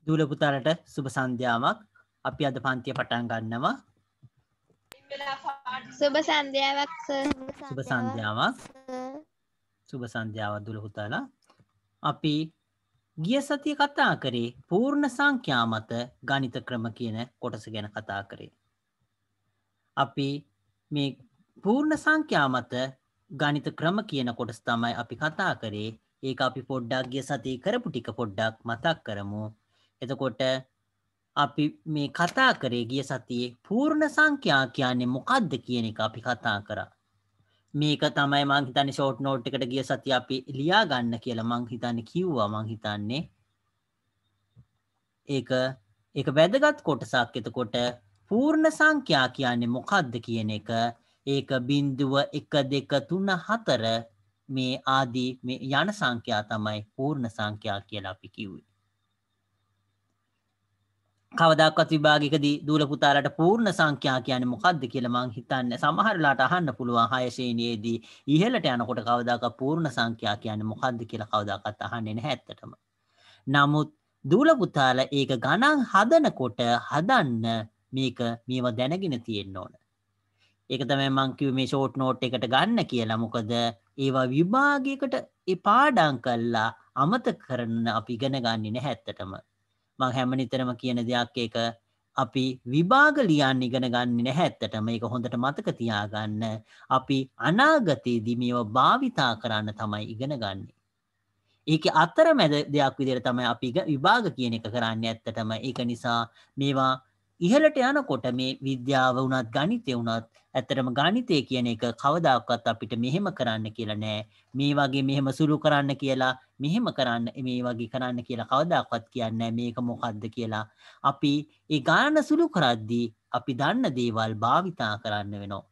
දූල පුතාලට සුබ සන්ධ්‍යාවක්. අපි අද පන්තිය පටන් ගන්නවා. සුබ සන්ධ්‍යාවක් සර්. සුබ සන්ධ්‍යාවක්. සුබ සන්ධ්‍යාවක් දූල පුතාලා. අපි ගිය සතිය කතා කරේ පූර්ණ සංඛ්‍යා මත ගණිත ක්‍රම කියන කොටස ගැන කතා කරේ. අපි මේ පූර්ණ සංඛ්‍යා මත ගණිත ක්‍රම කියන කොටස තමයි අපි කතා කරේ. ඒක අපි පොඩ්ඩක් ගිය සතියේ කරපු ටික පොඩ්ඩක් මතක් කරමු. එතකොට අපි මේ කතා කරේ ගිය සතියේ පූර්ණ සංඛ්‍යා කියන්නේ මොකක්ද කියන එක අපි කතා කරා. මේක තමයි මං හිතන්නේ ෂෝට් නෝට් එකට ගිය සතිය අපි ලියා ගන්න කියලා මං හිතන්නේ කිව්වා. මං හිතන්නේ ඒක වැදගත් කොටසක්. එතකොට පූර්ණ සංඛ්‍යා කියන්නේ මොකක්ද කියන එක ඒක 0 1 2 3 4 මේ ආදී මේ යන සංඛ්‍යා තමයි පූර්ණ සංඛ්‍යා කියලා අපි කිව්වේ. කවදාකවත් විභාගයකදී දූල පුතාලට පූර්ණ සංඛ්‍යා කියන්නේ මොකක්ද කියලා මං හිතන්නේ සමහර වෙලාවට අහන්න පුළුවන් 6 ශ්‍රේණියේදී ඉහළට යනකොට කවදාකවත් පූර්ණ සංඛ්‍යා කියන්නේ මොකක්ද කියලා කවදාකවත් අහන්නේ නැහැ ඇත්තටම. නමුත් දූල පුතාලා ඒක ගණන් හදනකොට හදන්න මේවා දැනගෙන තියෙන්න ඕන. ඒක තමයි මං කිව්වේ මේ ෂෝට් නෝට් එකට ගන්න කියලා. මොකද ඒවා විභාගයකට ඒ පාඩම් කළා අමතක කරන්න අපි ඉගෙන ගන්නේ නැහැ ඇත්තටම. මං හැම නිතරම කියන දෙයක් ඒක අපි විභාග ලියන්න ඉගෙන ගන්නේ නැහැ ඇත්තටම. මේක හොඳට මතක තියාගන්න. අපි අනාගතයේදී මේවා භාවිතා කරන්න තමයි ඉගෙන ගන්නේ. ඒකේ අතරමැද දෙයක් විදිහට තමයි අපි විභාග කියන එක කරන්නේ ඇත්තටම. ඒක නිසා මේවා ඉහළට යනකොට මේ විද්‍යාව වුණත් ගණිතය වුණත් ඇත්තටම ගණිතය කියන එක කවදාකවත් අපිට මෙහෙම කරන්න කියලා නෑ. මේ වගේ මෙහෙම සුළු කරන්න කියලා මෙහෙම කරන්න මේ වගේ කරන්න කියලා කවදාකවත් කියන්නේ මේක මොකද්ද කියලා. අපි ඒ ගණන සුළු කරද්දී අපි දන්න දේවල් භාවිතා කරන්න වෙනවා.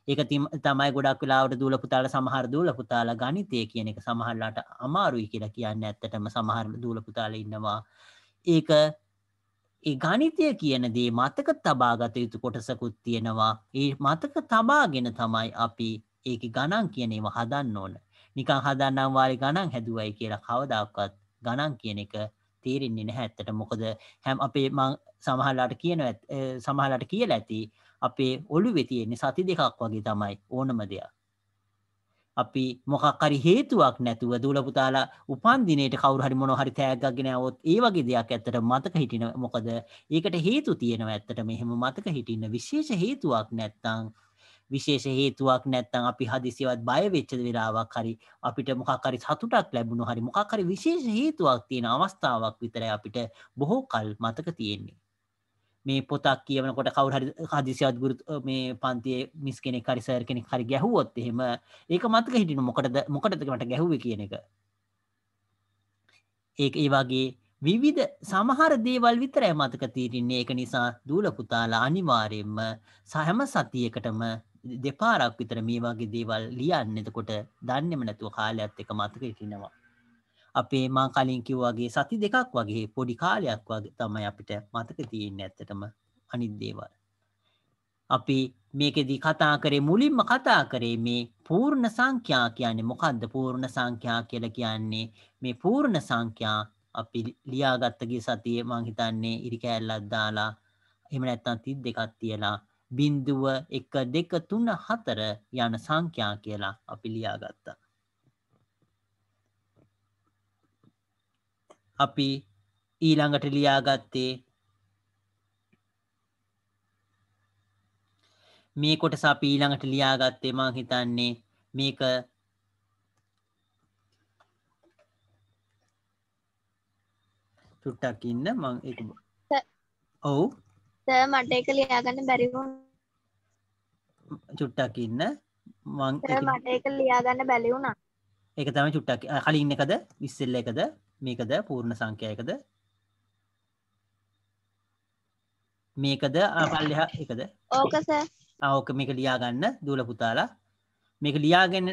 ඒක තමයි ගොඩක් වෙලාවට දූල පුතාලා සමහර දූල පුතාලා ගණිතය කියන එක සමහරලාට අමාරුයි කියලා කියන්නේ ඇත්තටම සමහර දූල පුතාලා ඉන්නවා. ඒක ඒ ගණිතය කියන දේ මතක තබා ගත යුතු කොටසකුත් තියෙනවා. ඒ මතක තබාගෙන තමයි අපි ඒකේ ගණන් කියන ඒවා හදන්න ඕන. නිකන් හදන්නම් වාලේ ගණන් හැදුවයි කියලා කවදාකවත් ගණන් කියන එක තේරෙන්නේ නැහැ ඇත්තට. මොකද අපේ මං සමහරලාට කියලා ඇති අපේ ඔළුවේ තියෙන සති දෙකක් වගේ තමයි ඕනම දෙයක්. අපි මොකක් හරි හේතුවක් නැතුව දූල පුතාලා උපන් දිනේට කවුරු හරි මොනවා හරි තෑග්ගක් ගෙන આવොත් ඒ වගේ දෙයක් ඇත්තට මතක හිටින. මොකද ඒකට හේතු තියෙනවා ඇත්තට. මෙහෙම මතක හිටින්න විශේෂ හේතුවක් නැත්තම් අපි හදිසියවත් බය වෙච්ච වෙලාවක් හරි අපිට මොකක් හරි සතුටක් ලැබුණා හරි මොකක් හරි විශේෂ හේතුවක් තියෙන අවස්ථාවක් විතරයි අපිට බොහෝ කල් මතක තියෙන්නේ. මේ පොතක් කියවනකොට කවුරු හරි හදිසියවත් ගුරු මේ පන්තියේ මිස් කෙනෙක් හරි සර් කෙනෙක් හරි ගැහුවොත් එහෙම ඒක මතක හිටින්න මොකටද මට ගැහුවේ කියන එක. ඒ වගේ විවිධ සමහර දේවල් විතරයි මතක තියෙන්නේ. ඒක නිසා දූල පුතාලා අනිවාර්යයෙන්ම හැම සතියකටම දෙපාරක් විතර මේ වගේ දේවල් ලියන්න. එතකොට දන්නේම නැතුව කාලයත් එක්ක මතක හිටිනවා. අපේ මං කලින් කිව්වාගේ සති දෙකක් වගේ පොඩි කාලයක් වගේ තමයි අපිට මතක තියෙන්නේ ඇත්තටම අනිත් දේවල්. අපි මේකෙදී මුලින්ම කතා කරේ මේ පූර්ණ සංඛ්‍යා කියන්නේ මොකද්ද? පූර්ණ සංඛ්‍යා කියලා කියන්නේ මේ පූර්ණ සංඛ්‍යා අපි ලියාගත්ත ගිය සතියේ මං හිතන්නේ ඉරි කෑල්ලක් දාලා එහෙම නැත්නම් 32ක් තියලා 0 1 2 3 4 යන සංඛ්‍යා කියලා අපි ලියාගත්තා. අපි ඊළඟට ලියාගත්තේ මේ කොටස අපි ඊළඟට ලියාගත්තේ මං හිතන්නේ මේක චුට්ටක් ඉන්න මං ඒක ඔව් සර් මට ඒක ලියා ගන්න බැරි වුණා. චුට්ටක් ඉන්න මං සර් මට ඒක ලියා ගන්න බැරි වුණා. ඒක තමයි චුට්ටක් කලින් එකද ඉස්සෙල්ල එකද මේකද පූර්ණ සංඛ්‍යා එකද මේකද පල්ලෙහා එකද ඕක සර්. ඕක මේක ලියා ගන්න දූල පුතාලා. මේක ලියාගෙන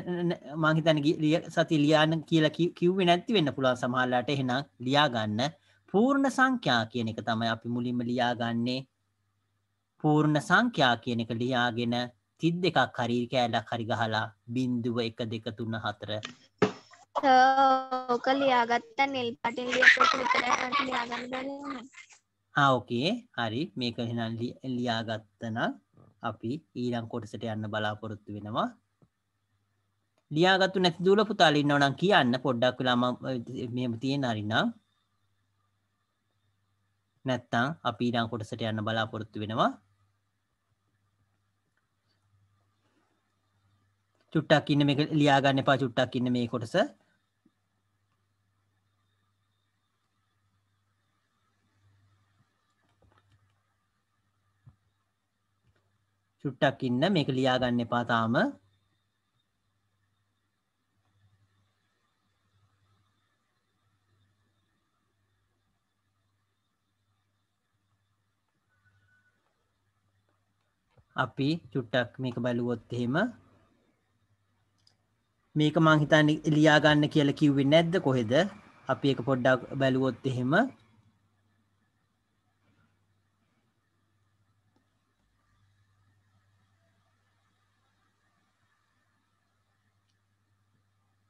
මං හිතන්නේ සතිය ලියන්න කියලා කිව්වේ නැති වෙන්න පුළුවන් සමහරලාට. එහෙනම් ලියා ගන්න පූර්ණ සංඛ්‍යා කියන එක තමයි අපි මුලින්ම ලියාගන්නේ. පූර්ණ සංඛ්‍යා කියන එක ලියාගෙන 32ක් හරි කෑල්ලක් හරි ගහලා 0 1 2 3 4 ඕක ලියාගත්ත නිල් පාටින් ලියපු විතරයි මට ලියාගන්න බැරි වුණේ. ඕකේ හරි මේක එහෙනම් ලියාගත්තනම් අපි ඊළඟ කොටසට යන්න බලාපොරොත්තු වෙනවා. ලියාගත්තු නැති දූල පුතාලා ඉන්නව නම් කියන්න පොඩ්ඩක් වෙලා මම මෙහෙම තියෙන හරිනම්. නැත්තම් අපි ඊළඟ කොටසට යන්න බලාපොරොත්තු වෙනවා. චුට්ටක් ඉන්න මේක ලියා ගන්න එපා චුට්ටක් ඉන්න මේ කොටස. චුට්ටක් ඉන්න මේක ලියා ගන්න එපා තාම. අපි චුට්ටක් මේක බලුවොත් එහෙම මේක මං හිතන්නේ ලියා ගන්න කියලා කිව්වේ නැද්ද කොහෙද? අපි ඒක පොඩ්ඩක් බලුවොත් එහෙම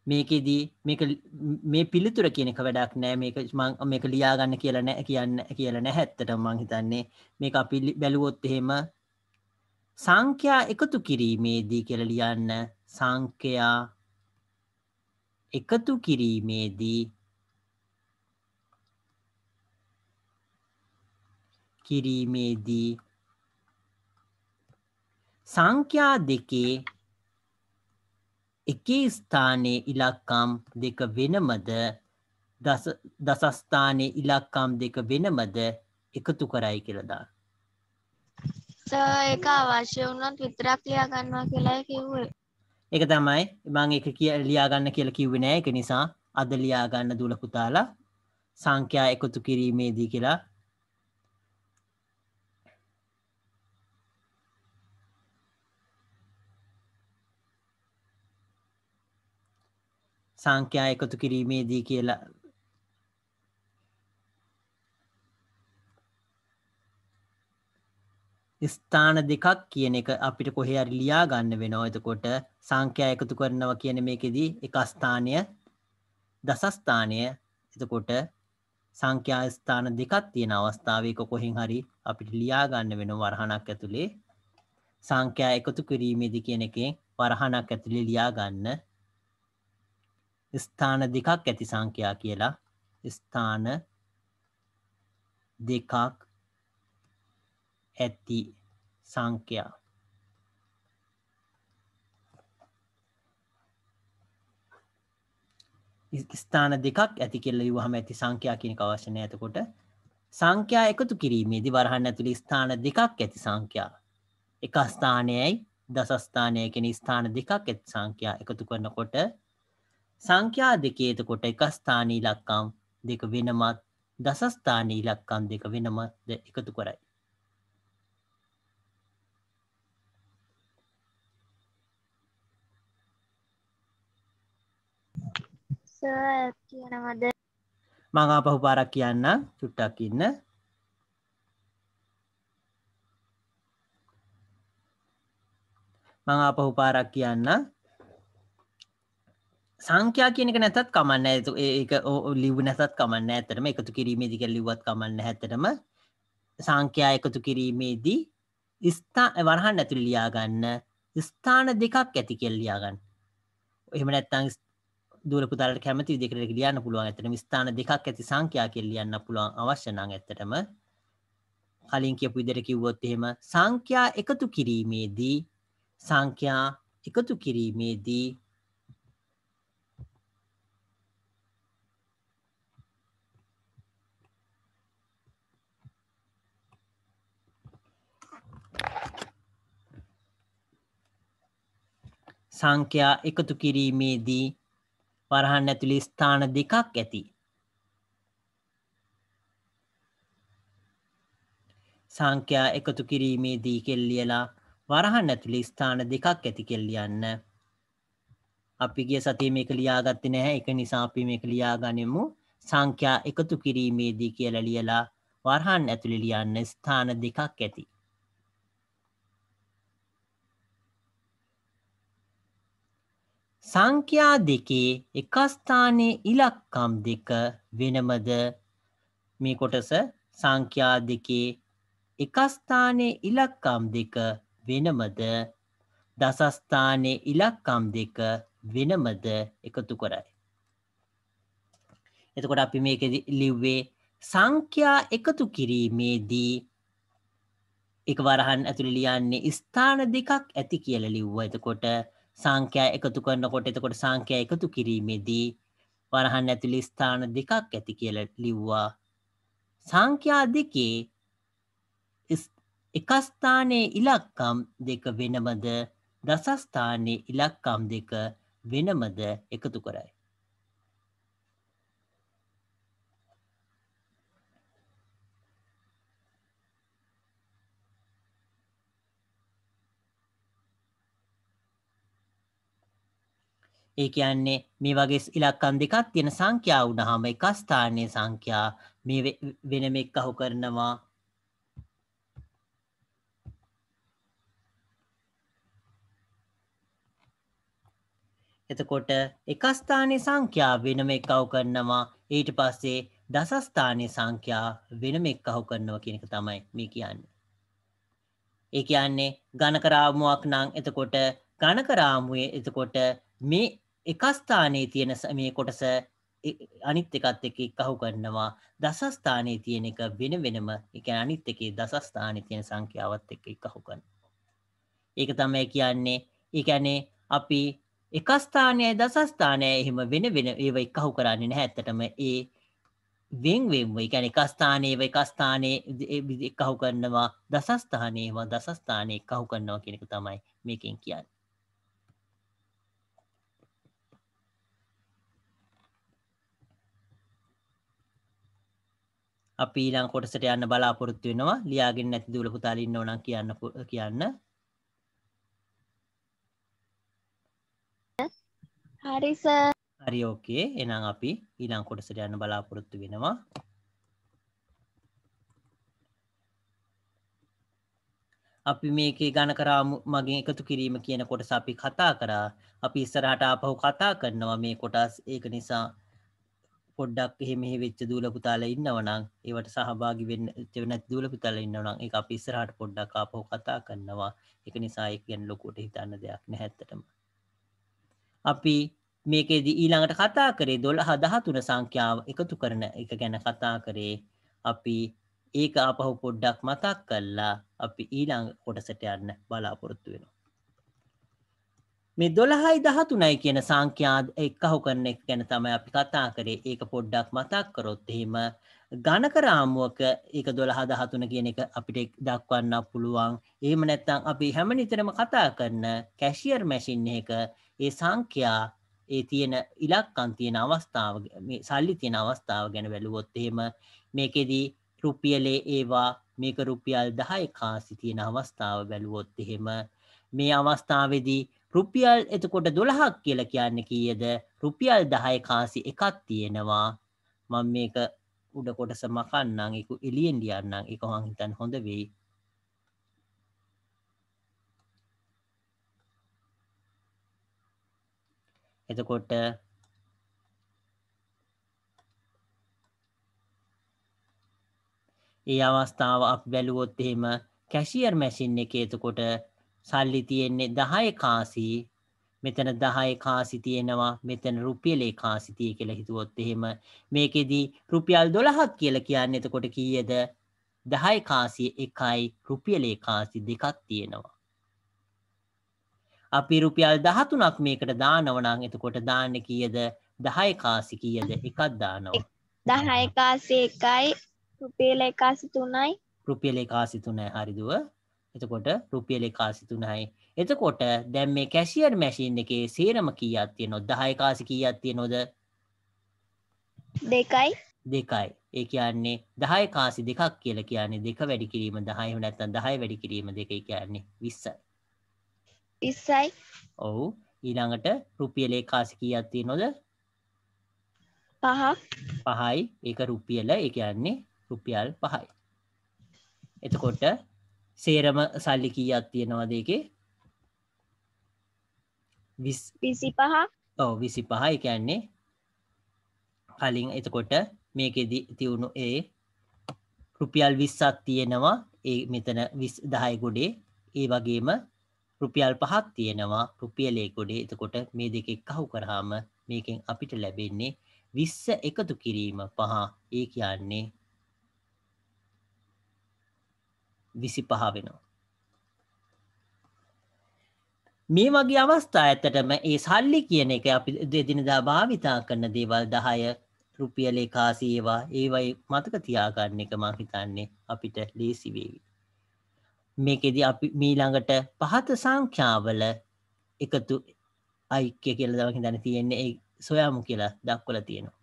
මේකෙදී මේ පිළිතුර කියන එක වැඩක් නෑ. මේක ලියා ගන්න කියලා නැහැ ඇත්තටම මං හිතන්නේ. මේක අපි බැලුවොත් එහෙම සංඛ්‍යා එකතු කිරීමේදී කියලා ලියන්න. සංඛ්‍යා එකතු කිරීමේදී සංඛ්‍යා දෙකේ එකේ ස්ථානයේ ඉලක්කම් දෙක වෙනමද දසස්ථානයේ ඉලක්කම් දෙක වෙනමද එකතු කරයි කියලා දාන්න. ඒක අවශ්‍ය වුණොත් විතරක් ලියා ගන්නවා කියලා කිව්වේ. ඒක තමයි මම ඒක ලියා ගන්න කියලා කිව්වේ නෑ. ඒක නිසා අද ලියා ගන්න දුල පුතාලා සංඛ්‍යා එකතු කිරීමේදී කියලා සංඛ්‍යා එකතු කිරීමේදී කියලා ස්ථාන දෙකක් කියන එක අපිට කොහේ හරි ලියා ගන්න වෙනවා. එතකොට සංඛ්‍යා එකතු කරනවා කියන මේකෙදී එක ස්ථානය දස ස්ථානය. එතකොට සංඛ්‍යා ස්ථාන දෙකක් තියෙන අවස්ථාවක කොහෙන් හරි අපිට ලියා ගන්න වෙනවා වරහණක් ඇතුලේ සංඛ්‍යා එකතු කිරීමේදී කියන එකෙන් වරහණක් ඇතුලේ ලියා ගන්න ස්ථාන දෙකක් ඇති සංඛ්‍යා කියලා. ස්ථාන දෙකක් ඇති සංඛ්‍යා. ස්ථාන දෙකක් ඇති කියලා ලියුවහම ඇති සංඛ්‍යා කියන එක අවශ්‍ය නැහැ. එතකොට සංඛ්‍යා එකතු කිරීමේදී වරහන් ඇතුලේ ස්ථාන දෙකක් ඇති සංඛ්‍යා. එක ස්ථානයයි දස ස්ථානයයි කියන ස්ථාන දෙකක් ඇති සංඛ්‍යා එකතු කරනකොට සංඛ්‍යා දෙකේ එතකොට එක ස්ථානීය ඉලක්කම් දෙක වෙනමත් දස ස්ථානීය ඉලක්කම් දෙක වෙනමත් එකතු කරයි. කියනවද? මම ආපහු පාරක් කියන්නම් චුට්ටක් ඉන්න. මම ආපහු පාරක් කියන්නම්. සංඛ්‍යා කියන එක නැතත් කමක් නැහැ. ඒක ලිව්ව නැතත් කමක් නැහැ. ඇත්තටම එකතු කිරීමේදී කියලා ලිව්වත් කමක් නැහැ. ඇත්තටම සංඛ්‍යා එකතු කිරීමේදී වරහන් ඇතුලේ ලියා ගන්න ස්ථාන දෙකක් ඇති කියලා ලියා ගන්න. එහෙම නැත්නම් දුර පුතාලට කැමති විදිහකට ලියන්න පුළුවන්. ඇත්තටම ස්ථාන දෙකක් ඇති සංඛ්‍යා කියලා ලියන්න පුළුවන් අවශ්‍ය නම් ඇත්තටම කලින් කියපු විදිහට කිව්වොත් එහෙම සංඛ්‍යා එකතු කිරීමේදී වරහන් ඇතුලේ ස්ථාන දෙකක් ඇති සංඛ්‍යා එකතු කිරීමේදී කියලා ලියලා වරහන් ඇතුලේ ස්ථාන දෙකක් ඇති කියලා ලියන්න. අපි ගිය සතියේ මේක ලියාගත්තේ නැහැ. ඒක නිසා අපි මේක ලියාගනිමු. සංඛ්‍යා එකතු කිරීමේදී කියලා ලියලා වරහන් ඇතුලේ ලියන්න ස්ථාන දෙකක් ඇති. සංඛ්‍යා දෙකේ එක ස්ථානයේ ඉලක්කම් දෙක වෙනමද? මේ කොටස සංඛ්‍යා දෙකේ එක ස්ථානයේ ඉලක්කම් දෙක වෙනමද? දසස්ථානයේ ඉලක්කම් දෙක වෙනමද එකතු කරයි. එතකොට අපි මේකෙදි ලිව්වේ සංඛ්‍යා එකතු කිරීමේදී එක වරහන් ඇතුළේ ලියන්නේ ස්ථාන දෙකක් ඇති කියලා ලිව්වා. එතකොට සංඛ්‍යා එකතු කරනකොට එතකොට සංඛ්‍යා එකතු කිරීමේදී වරහන් ඇතුළේ ස්ථාන දෙකක් ඇති කියලා ලිව්වා. සංඛ්‍යා දෙකේ එක ස්ථානයේ ඉලක්කම් දෙක වෙනමද? දස ස්ථානයේ ඉලක්කම් දෙක වෙනමද එකතු කරයි. ඒ කියන්නේ මේ වගේ ඉලක්කම් දෙකක් තියෙන සංඛ්‍යා වුණාම එක ස්ථානයේ සංඛ්‍යා මේ වෙනම එක්කහු කරනවා. එතකොට එක ස්ථානයේ සංඛ්‍යා වෙනම එක්කහු කරනවා. ඊට පස්සේ දස ස්ථානයේ සංඛ්‍යා වෙනම එක්කහු කරනවා කියන එක තමයි මේ කියන්නේ. ඒ කියන්නේ ගණක රාමුවක් නම් එතකොට ගණක රාමුවේ එතකොට මේ එක ස්ථානයේ තියෙන මේ කොටස අනිත් එකත් එක්ක එක්කහු කරනවා. දස ස්ථානයේ තියෙන එක වෙන වෙනම ඒ කියන්නේ අනිත් එකේ දස ස්ථානයේ තියෙන සංඛ්‍යාවත් එක්ක එක්කහු කරනවා. ඒක තමයි කියන්නේ ඒ කියන්නේ අපි එක ස්ථානයයි දස ස්ථානයයි එහෙම වෙන වෙන ඒව එක්කහු කරන්නේ නැහැ. ඇත්තටම ඒ වෙන් වෙන්ව ඒ කියන්නේ එක ස්ථානයේ එක ස්ථානයේ එක්කහු කරනවා. දස ස්ථානයේම දස ස්ථානයේ එක්කහු කරනවා කියන එක තමයි මේකෙන් කියන්නේ. අපි ඊළඟ කොටසට යන්න බලාපොරොත්තු වෙනවා. ලියාගෙන නැති දූල පුතාලා ඉන්නව නම් කියන්න. හරි සර්. හරි ඕකේ. එහෙනම් අපි ඊළඟ කොටසට යන්න බලාපොරොත්තු වෙනවා. අපි මේකේ ගණක රාමු මගින් එකතු කිරීම කියන කොටස අපි කතා කරා. අපි ඉස්සරහට ආපහු කතා කරනවා මේ කොටස්. ඒක නිසා පොඩ්ඩක් එහෙ මෙහෙ වෙච්ච දූල පුතාලා ඉන්නවනම් ඒවට සහභාගී වෙන්න නැති දූල පුතාලා ඉන්නවනම් ඒක අපි ඉස්සරහට පොඩ්ඩක් ආපහු කතා කරනවා. ඒක නිසා ඒක ගැන ලොකුවට හිතන්න දෙයක් නැහැ ඇත්තටම. අපි මේකෙදි ඊළඟට කතා කරේ 12 13 සංඛ්‍යාව එකතු කරන එක ගැන කතා කරේ. අපි ඒක ආපහු පොඩ්ඩක් මතක් කරලා අපි ඊළඟ කොටසට යන්න බලාපොරොත්තු වෙනවා. මේ 12යි 13යි කියන සංඛ්‍යා එක්කහු කරන එක ගැන තමයි අපි කතා කරේ. ඒක පොඩ්ඩක් මතක් කරොත් එහෙම ගණක රාමුවක ඒක 12 13 කියන එක අපිට දක්වන්න පුළුවන්. එහෙම නැත්නම් අපි හැම නිතරම කතා කරන කැෂියර් මැෂින් එක ඒ සංඛ්‍යා ඒ තියෙන ඉලක්කම් තියෙන අවස්ථාව මේ සල්ලි තියෙන අවස්ථාව ගැන බැලුවොත් එහෙම මේකෙදී රුපියලේ ඒවා මේක රුපියල් 10 කාසි තියෙන අවස්ථාව බැලුවොත් එහෙම මේ අවස්ථාවේදී රුපියල් එතකොට 12ක් කියලා කියන්නේ කීයද? රුපියල් 10 කාසි එකක් තියෙනවා. මම මේක උඩ කොටස මකන්නම් ඒක එළියෙන් ලියන්නම්. ඒක මං හිතන්නේ හොඳ වෙයි. එතකොට ඒ අවස්ථාව අපි බැලුවොත් එහෙම කැෂියර් මැෂින් එකේ එතකොට සල්ලි තියෙන්නේ 10 කාසි. මෙතන 10 කාසි තියෙනවා. මෙතන රුපියලේ කාසි තියෙයි කියලා හිතුවොත් එහෙම මේකෙදි රුපියල් 12ක් කියලා කියන්නේ එතකොට කීයද? 10 කාසි එකයි රුපියලේ කාසි දෙකක් තියෙනවා. අපි රුපියල් 13ක් මේකට දානව නම් එතකොට දාන්නේ කීයද? 10 කාසි කීයද? එකක් දානවා. 10 කාසි 1යි රුපියල 183යි. රුපියල් 183යි හරිදුව. එතකොට රුපියල් 183යි. එතකොට දැන් මේ කැෂියර් මැෂින් එකේ සේරම කීයක් තියෙනවද? 10 කාසි කීයක් තියෙනවද? 2යි. 2යි. ඒ කියන්නේ 10 කාසි දෙකක් කියලා කියන්නේ 2 වැඩි කිරීම 10 එහෙම නැත්නම් 10 වැඩි කිරීම 2 කියන්නේ 20යි. 20යි. ඔව්. ඊළඟට රුපියල් 1 කාසි කීයක් තියෙනවද? 5ක්. 5යි. ඒක රුපියල ඒ කියන්නේ රුපියල් 5යි. එතකොට සේරම සල්ලි කීයක් තියෙනවද ඒකේ? 25 25 කියන්නේ කලින් එතකොට මේකෙදි තියුණු රුපියල් 20ක් තියෙනවා ඒ මෙතන 10 ගොඩේ ඒ වගේම රුපියල් 5ක් තියෙනවා රුපියලේ ගොඩේ එතකොට මේ දෙක එකහු කරාම මේකෙන් අපිට ලැබෙන්නේ 20 එකතු කිරීම 5 ඒ කියන්නේ 25 වෙනවා මේ වගේ අවස්ථා ඇත්තටම ඒ සල්ලි කියන එක අපි දෙදිනදා භාවිතා කරන දේවල් 10 රුපියල් 180 ඒවා ඒවයි මතක තියාගන්න එක මම හිතන්නේ අපිට ලේසි වේවි. මේකෙදි අපි ඊළඟට පහත සංඛ්‍යාවල එකතු ඓක්‍ය කියලා තමයි හිතන්නේ තියෙන්නේ ඒ සොයාමු කියලා දක්වලා තියෙනවා.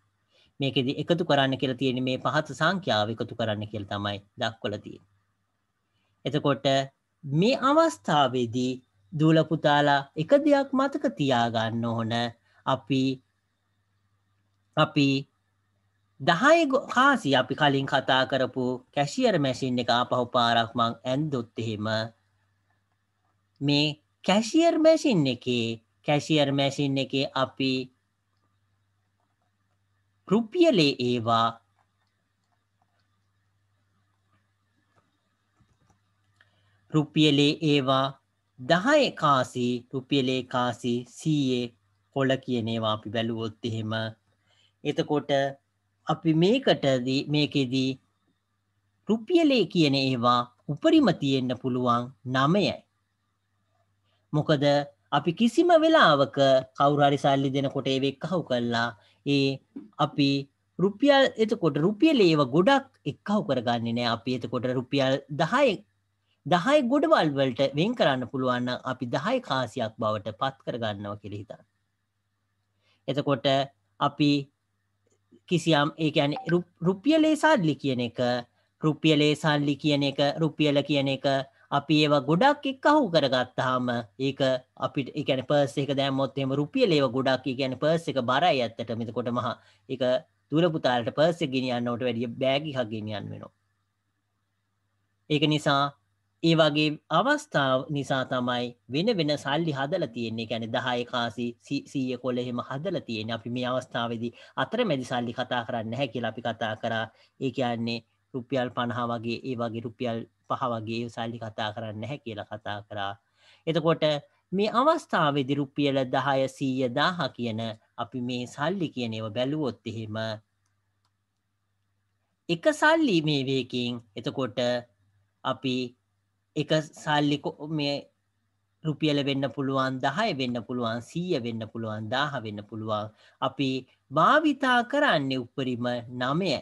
මේකෙදි එකතු කරන්න කියලා තියෙන්නේ මේ පහත සංඛ්‍යාව එකතු කරන්න කියලා තමයි දක්වලා තියෙන්නේ. එතකොට මේ අවස්ථාවේදී දූල පුතාලා එක දෙයක් මතක තියාගන්න ඕන අපි 10 කාසි අපි කලින් කතා කරපු කැෂියර් මැෂින් එක ආපහු පාරක් මං ඇන්දොත් එහෙම මේ කැෂියර් මැෂින් එකේ අපි රුපියලේ ඒවා රුපියලේ ඒවා 10 කාසි රුපියලේ කාසි 100 කොළ කියන ඒවා අපි බැලුවොත් එහෙම එතකොට අපි මේකෙදී රුපියලේ කියන ඒවා උපරිම තියෙන්න පුළුවන් 9යි. මොකද අපි කිසිම වෙලාවක කවුරු හරි සල්ලි දෙනකොට ඒව එක්කහු කළා අපි රුපියල් එතකොට රුපියලේ ඒවා ගොඩක් එක්කහු කරගන්නේ නැහැ. අපි එතකොට රුපියල් 10 ගොඩවල් වලට වෙන් කරන්න පුළුවන් නම් අපි 10 කාසියක් බවට පත් කරගන්නවා කියලා හිතන්න. එතකොට අපි කිසියම් ඒ කියන්නේ රුපියලේ සල්ලි කියන එක අපි ඒවා ගොඩක් එක්කහු කරගත්තාම ඒක අපිට ඒ කියන්නේ පර්ස් එක දැම්මොත් එහෙම රුපියල ඒවා ගොඩක් ඒ කියන්නේ පර්ස් එක බරයි ඇත්තටම. එතකොට මහා ඒක දුර පුතාලට පර්ස් එක ගෙනියන්නවට වැඩිය බෑග් එකක් ගෙනියන්න වෙනවා. ඒක නිසා ඒ වගේ අවස්ථා නිසා තමයි වෙන සල්ලි හදලා තියෙන්නේ. කියන්නේ 10 කාසි 100 කොළ එහෙම හදලා තියෙන්නේ. අපි මේ අවස්ථාවේදී අතරමැදි සල්ලි කතා කරන්නේ නැහැ කියලා අපි කතා කරා. ඒ කියන්නේ රුපියල් 50 වගේ ඒ වගේ රුපියල් 5 වගේ සල්ලි කතා කරන්නේ නැහැ කියලා කතා කරා. එතකොට මේ අවස්ථාවේදී රුපියල් 10 100 1000 කියන අපි මේ සල්ලි කියන ඒවා බැලුවොත් එහෙම එක සල්ලි මේ වේකින් එතකොට අපි එක සල්ලි මේ රුපියල වෙන්න පුළුවන් 10 වෙන්න පුළුවන් 100 වෙන්න පුළුවන් 1000 වෙන්න පුළුවන් අපි භාවිතා කරන්නේ උපරිම 9යි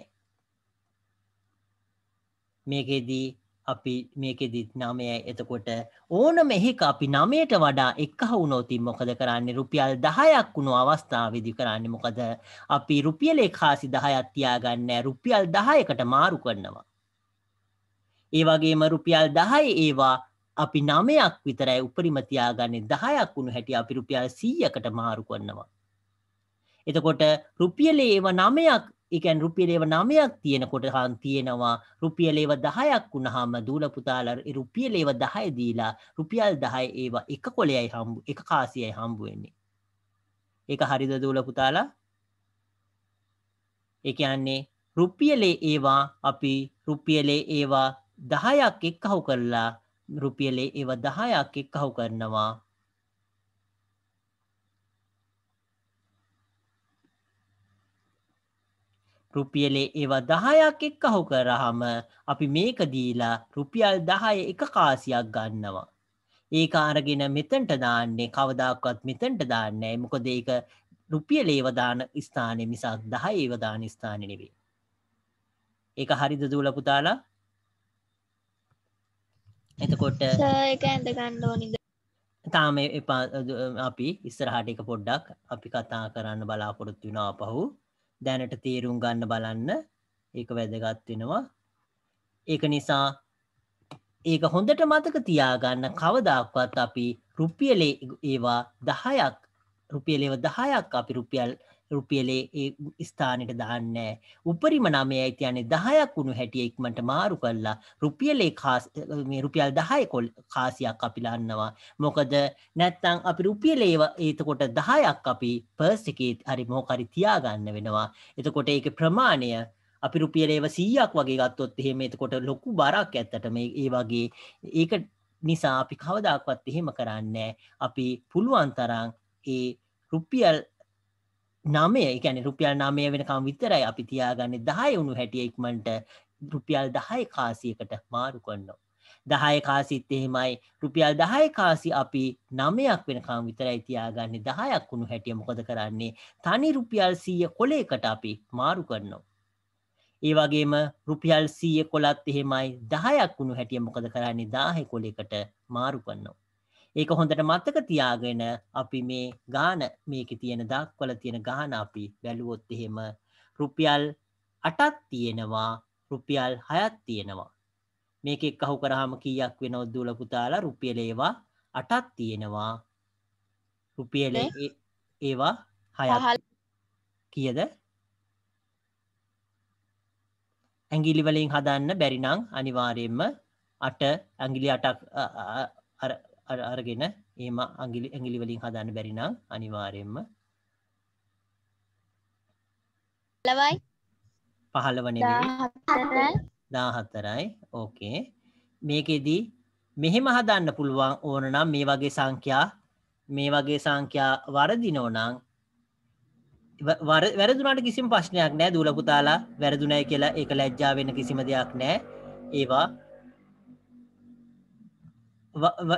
මේකෙදි 9යි එතකොට ඕනම එකක අපි 9ට වඩා එකහ වුණොත් මොකද කරන්නේ රුපියල් 10ක් වුණු අවස්ථාවේදී කරන්නේ මොකද අපි රුපියලේ කාසි 10ක් තියාගන්නේ රුපියල් 10කට මාරු කරනවා ඒ වගේම රුපියල් 10 ඒවා අපි 9ක් විතරයි උපරිම තියාගන්නේ 10ක් වුණු හැටි අපි රුපියල් 100කට මාරු කරනවා. එතකොට රුපියලේ ඒවා 9ක් ඒ කියන්නේ රුපියලේ ඒවා 9ක් තියෙනකොට හන් තියෙනවා රුපියලේ ඒවා 10ක් වුණාම දූල පුතාලා රුපියලේ ඒවා 10 දීලා රුපියල් 10 ඒවා එක කොලයයි එක කාසියයි හම්බ වෙන්නේ. ඒක හරිද දූල පුතාලා? ඒ කියන්නේ රුපියලේ ඒවා අපි රුපියලේ ඒවා 10ක් එක්කහු කරලා රුපියලේ ඒවා 10ක් එක්කහු කරනවා රුපියලේ ඒවා 10ක් එක්කහු කරාම අපි මේක දීලා රුපියල් 10 එක කාසියක් ගන්නවා ඒක අරගෙන මෙතනට දාන්නේ කවදාකවත් මෙතනට දාන්නේ නැහැ මොකද ඒක රුපියලේ ඒවා දාන ස්ථානේ මිසක් 10 ඒවා දාන ස්ථානේ නෙවෙයි ඒක හරිද දූල පුතාලා එතකොට ඒක ඇඳ ගන්න ඕනිද තාම එපා අපි ඉස්සරහට එක පොඩ්ඩක් අපි කතා කරන්න බලාපොරොත්තු වෙනවා පහු දැනට තේරුම් ගන්න බලන්න ඒක වැදගත් වෙනවා ඒක නිසා ඒක හොඳට මතක තියාගන්න කවදාකවත් අපි රුපියලේ ඒවා 10ක් රුපියල් ඒවා 10ක් අපි රුපියල් රුපියලේ ඒ ස්ථානෙට දාන්නේ උපරිම නාමයයි කියන්නේ 10ක් වුණු හැටි ඉක්මනට මාරු කරලා රුපියලේ මේ රුපියල් 10 කාසියක් අපි ලන්නවා මොකද නැත්තම් අපි රුපියලේ එතකොට 10ක් අපි පර්ස් එකේ හරි මොකක් හරි තියාගන්න වෙනවා එතකොට ඒකේ ප්‍රමාණය අපි රුපියලේව 100ක් වගේ ගත්තොත් එහෙම එතකොට ලොකු බරක් ඇත්තට මේ ඒ වගේ ඒක නිසා අපි කවදාකවත් එහෙම කරන්නේ අපි පුළුවන් තරම් ඒ රුපියල් 9 ඒ කියන්නේ රුපියල් 9 වෙනකම් විතරයි අපි තියාගන්නේ 10 වුණු හැටි ඉක්මනට රුපියල් 10 කාසියකට මාරු කරනවා 10 කාසිත් එහෙමයි රුපියල් 10 කාසි අපි 9ක් වෙනකම් විතරයි තියාගන්නේ 10ක් වුණු හැටි මොකද කරන්නේ තනි රුපියල් 100 කොලයකට අපි මාරු කරනවා ඒ වගේම රුපියල් 100 කොලත් එහෙමයි 10ක් වුණු හැටි මොකද කරන්නේ 10 කොලයකට මාරු කරනවා ඒක හොඳට මතක තියාගෙන අපි මේ ගාන මේකේ තියෙන දක්වල තියෙන ගාන අපි බැලුවොත් එහෙම රුපියල් 8ක් තියෙනවා රුපියල් 6ක් තියෙනවා මේක එක්කහු කරාම කීයක් වෙනවද දුල පුතාලා රුපියල ඒවා 8ක් තියෙනවා රුපියල ඒවා 6ක් කීයද ඇඟිලි වලින් හදන්න බැරි නම් අනිවාර්යයෙන්ම 8 ඇඟිලි 8ක් අරගෙන එහෙම ඇඟිලි වලින් හදන්න බැරි නම් අනිවාර්යයෙන්ම 15 නෙවෙයි 14යි ඕකේ මේකෙදි මෙහෙම හදන්න පුළුවන් ඕන නම් මේ වගේ සංඛ්‍යා වරදිනෝ නම් වැරදුනාට කිසිම ප්‍රශ්නයක් නැහැ දූල පුතාලා වැරදුනයි කියලා ඒක ලැජ්ජා වෙන්න කිසිම දෙයක් නැහැ ඒවා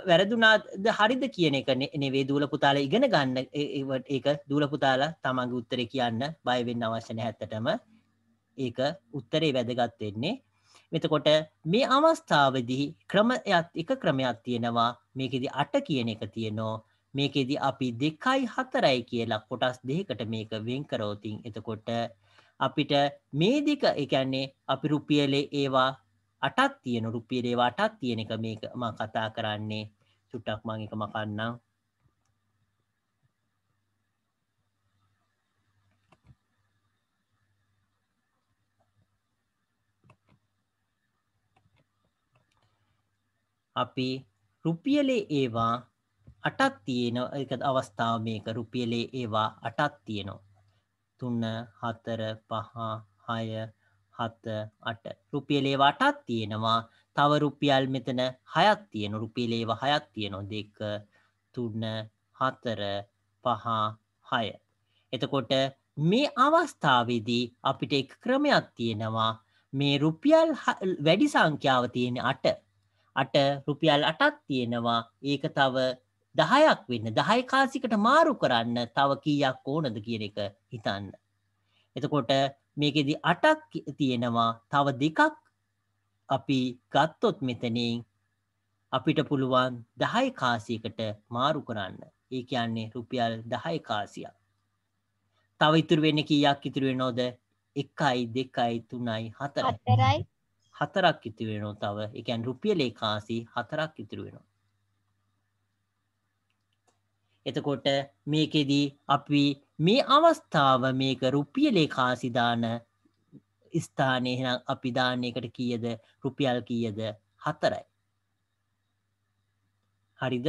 වැරදුනාද හරිද කියන එක නෙවෙයි දූල පුතාලා ඉගෙන ගන්න ඒක දූල පුතාලා තමන්ගේ උත්තරේ කියන්න බය වෙන්න අවශ්‍ය නැහැ ඇත්තටම ඒක උත්තරේ වැදගත් වෙන්නේ එතකොට මේ අවස්ථාවේදී එක ක්‍රමයක් තියෙනවා මේකෙදි 8 කියන එක තියෙනවා මේකෙදි අපි 2යි 4යි කියලා කොටස් දෙකකට මේක වෙන් කරවතින් එතකොට අපිට මේ දෙක ඒ කියන්නේ අපි රුපියලේ ඒවා 8ක් තියෙන රුපියලේ ඒවා 8ක් තියෙන එක මේක මම කතා කරන්නේ චුට්ටක් මම එක මකන්නම් අපි රුපියලේ ඒවා 8ක් තියෙන එක අවස්ථාව මේක රුපියලේ ඒවා 8ක් තියෙනවා 3 4 5 6 7 8 රුපියලේ ඒවා 8ක් තියෙනවා තව රුපියල් මෙතන 6ක් තියෙන රුපියලේ ඒවා 6ක් තියෙනවා 2 3 4 5 6 එතකොට මේ අවස්ථාවේදී අපිට එක ක්‍රමයක් තියෙනවා මේ රුපියල් වැඩි සංඛ්‍යාව තියෙන 8 රුපියල් 8ක් තියෙනවා ඒක තව 10ක් වෙන්න 10 කාසියකට මාරු කරන්න තව කීයක් ඕනද කියන එක හිතන්න. එතකොට මේකෙදි 8ක් තියෙනවා තව 2ක් අපි ගත්තොත් මෙතනින් අපිට පුළුවන් 10 කාසියකට මාරු කරන්න. ඒ කියන්නේ රුපියල් 10 කාසියක්. තව ඉතුරු වෙන්නේ කීයක් ඉතුරු වෙනවද? 1යි 2යි 3යි 4යි. 4ක් ඉතුරු වෙනවා තව. ඒ කියන්නේ රුපියලේ කාසි 4ක් ඉතුරු වෙනවා. එතකොට මේකෙදී අපි මේ අවස්ථාව මේක රුපියලේ කාසි දාන ස්ථානයේ එහෙනම් අපි දාන්න එකට කීයද රුපියල් කීයද 4යි. හරිද?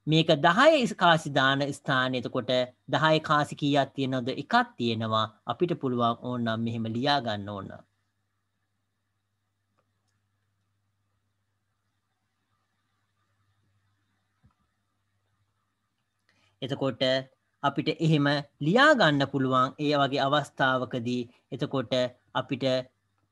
මේක 10 කාසි දාන ස්ථානය එතකොට 10 කාසි කීයක් තියෙනවද? එකක් තියෙනවා. අපිට පුළුවන් ඕනනම් මෙහෙම ලියා ගන්න ඕන. එතකොට අපිට එහෙම ලියා ගන්න පුළුවන් ඒ වගේ අවස්ථාවකදී එතකොට අපිට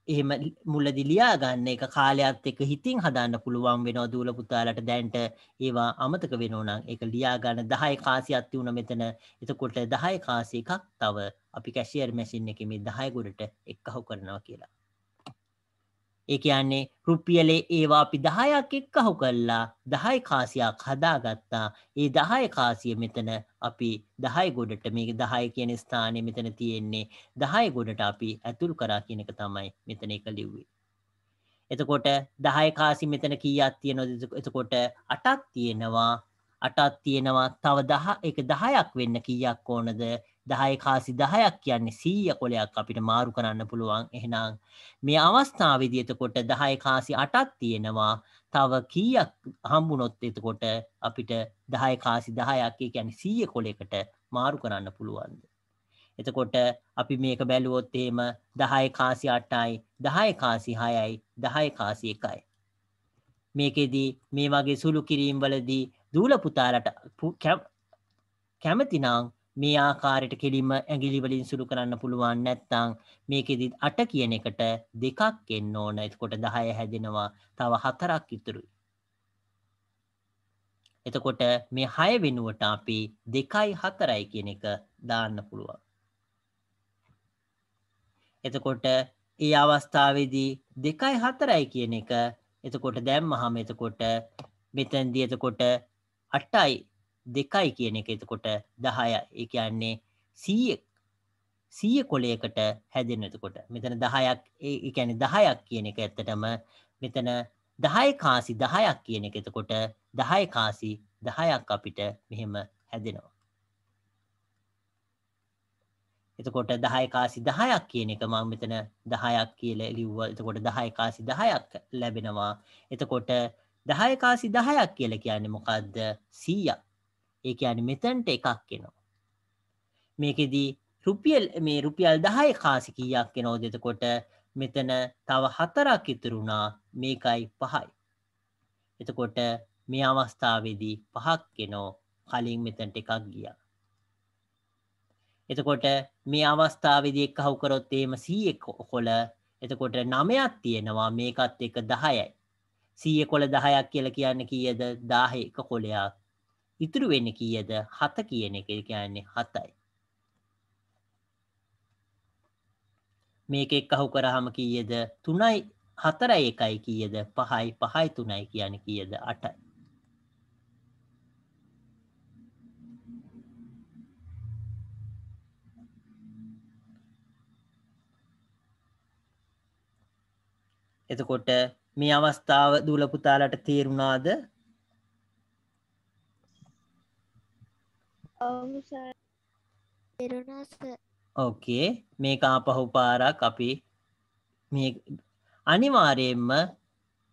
එහෙම මුලදී ලියා ගන්න එක කාලයත් එක්ක හිතින් හදාන්න පුළුවන් වෙනවා දූල පුතාලට දැන්ට ඒවා අමතක වෙනවා නම් ඒක ලියා ගන්න 10 කාසියක් තියුණා මෙතන එතකොට 10 කාසි එකක් තව අපි කැෂියර් මැෂින් එකේ මේ 10 ගොඩට එක්කහු කරනවා කියලා. ඒ කියන්නේ රුපියලේ ඒවා අපි 10ක් එක්කහු කළා 10 කාසියක් හදාගත්තා. ඒ 10 කාසිය මෙතන අපි 10 ගොඩට මේක 10 කියන ස්ථානයේ මෙතන තියෙන්නේ 10 ගොඩට අපි ඇතුල් කරා කියන එක තමයි මෙතන එක ලිව්වේ. එතකොට 10 කාසි මෙතන කීයක් තියෙනවද? එතකොට 8ක් තියෙනවා. 8ක් තියෙනවා. තව 10ක් වෙන්න කීයක් ඕනද? 10 කාසි 10ක් කියන්නේ 100 කොලයක් අපිට මාරු කරන්න පුළුවන්. එහෙනම් මේ අවස්ථාවේදී එතකොට 10 කාසි 8ක් තියෙනවා. තව කීයක් හම්බුනොත් එතකොට අපිට 10 කාසි 10ක් ඒ කියන්නේ 100 කොලයකට මාරු කරන්න පුළුවන්ද? එතකොට අපි මේක බැලුවොත් එහෙම 10 කාසි 8යි 10 කාසි 6යි 10 කාසි 1යි. මේකෙදී මේ වගේ සුළු කිරීම් වලදී දූල පුතාලට කැමතිනම් මේ ආකාරයට කෙලින්ම ඇඟිලි වලින් සුළු කරන්න පුළුවන්. නැත්නම් මේකෙදි 8 කියන එකට 2ක් එන්න ඕන. එතකොට 10 හැදෙනවා. තව 4ක් ඉතුරුයි. එතකොට මේ 6 වෙනුවට අපි 2යි 4යි කියන එක දාන්න පුළුවන්. එතකොට ඒ අවස්ථාවේදී 2යි 4යි කියන එක එතකොට දැම්මහම එතකොට මෙතනදී එතකොට 8යි 2යි කියන එක එතකොට 10යි. ඒ කියන්නේ 100 කොලයකට හැදෙන. එතකොට මෙතන 10ක් ඒ කියන්නේ 10ක් කියන එක ඇත්තටම මෙතන 10 කාසි 10ක් කියන එක එතකොට 10 කාසි 10ක් අපිට මෙහෙම හැදෙනවා. එතකොට 10 කාසි 10ක් කියන එක මම මෙතන 10ක් කියලා ලිව්වා. එතකොට 10 කාසි 10ක් ලැබෙනවා. එතකොට 10 කාසි 10ක් කියලා කියන්නේ මොකද්ද? 100ක්. ඒ කියන්නේ මෙතනට එකක් එනවා. මේකෙදී රුපියල් 10 කාසි කීයක් එනවද? එතකොට මෙතන තව 4ක් ඉතුරු වුණා. මේකයි 5යි. එතකොට මේ අවස්ථාවේදී 5ක් එනෝ. කලින් මෙතනට එකක් ගියා. එතකොට මේ අවස්ථාවේදී එක්කහුව කරොත් එහෙම 100 කොළ එතකොට 9ක් තියෙනවා. මේකත් එක 10යි. 100 කොළ 10ක් කියලා කියන්නේ කීයද? 10 එක කොළයක්. ඉතුරු වෙන්නේ කීයද? 7 කියන එක. ඒ කියන්නේ 7යි. මේක එක්කහුව කරාම කීයද? 3යි 4යි 1යි කීයද? 5යි 5යි 3යි කියන්නේ කීයද? 8යි. එතකොට මේ අවස්ථාව දූල පුතාලට තේරුණාද? ඔව් සර්. තේරුණා සර්. ඕකේ. මේක ආපහු පාරක් අපි මේ අනිවාර්යයෙන්ම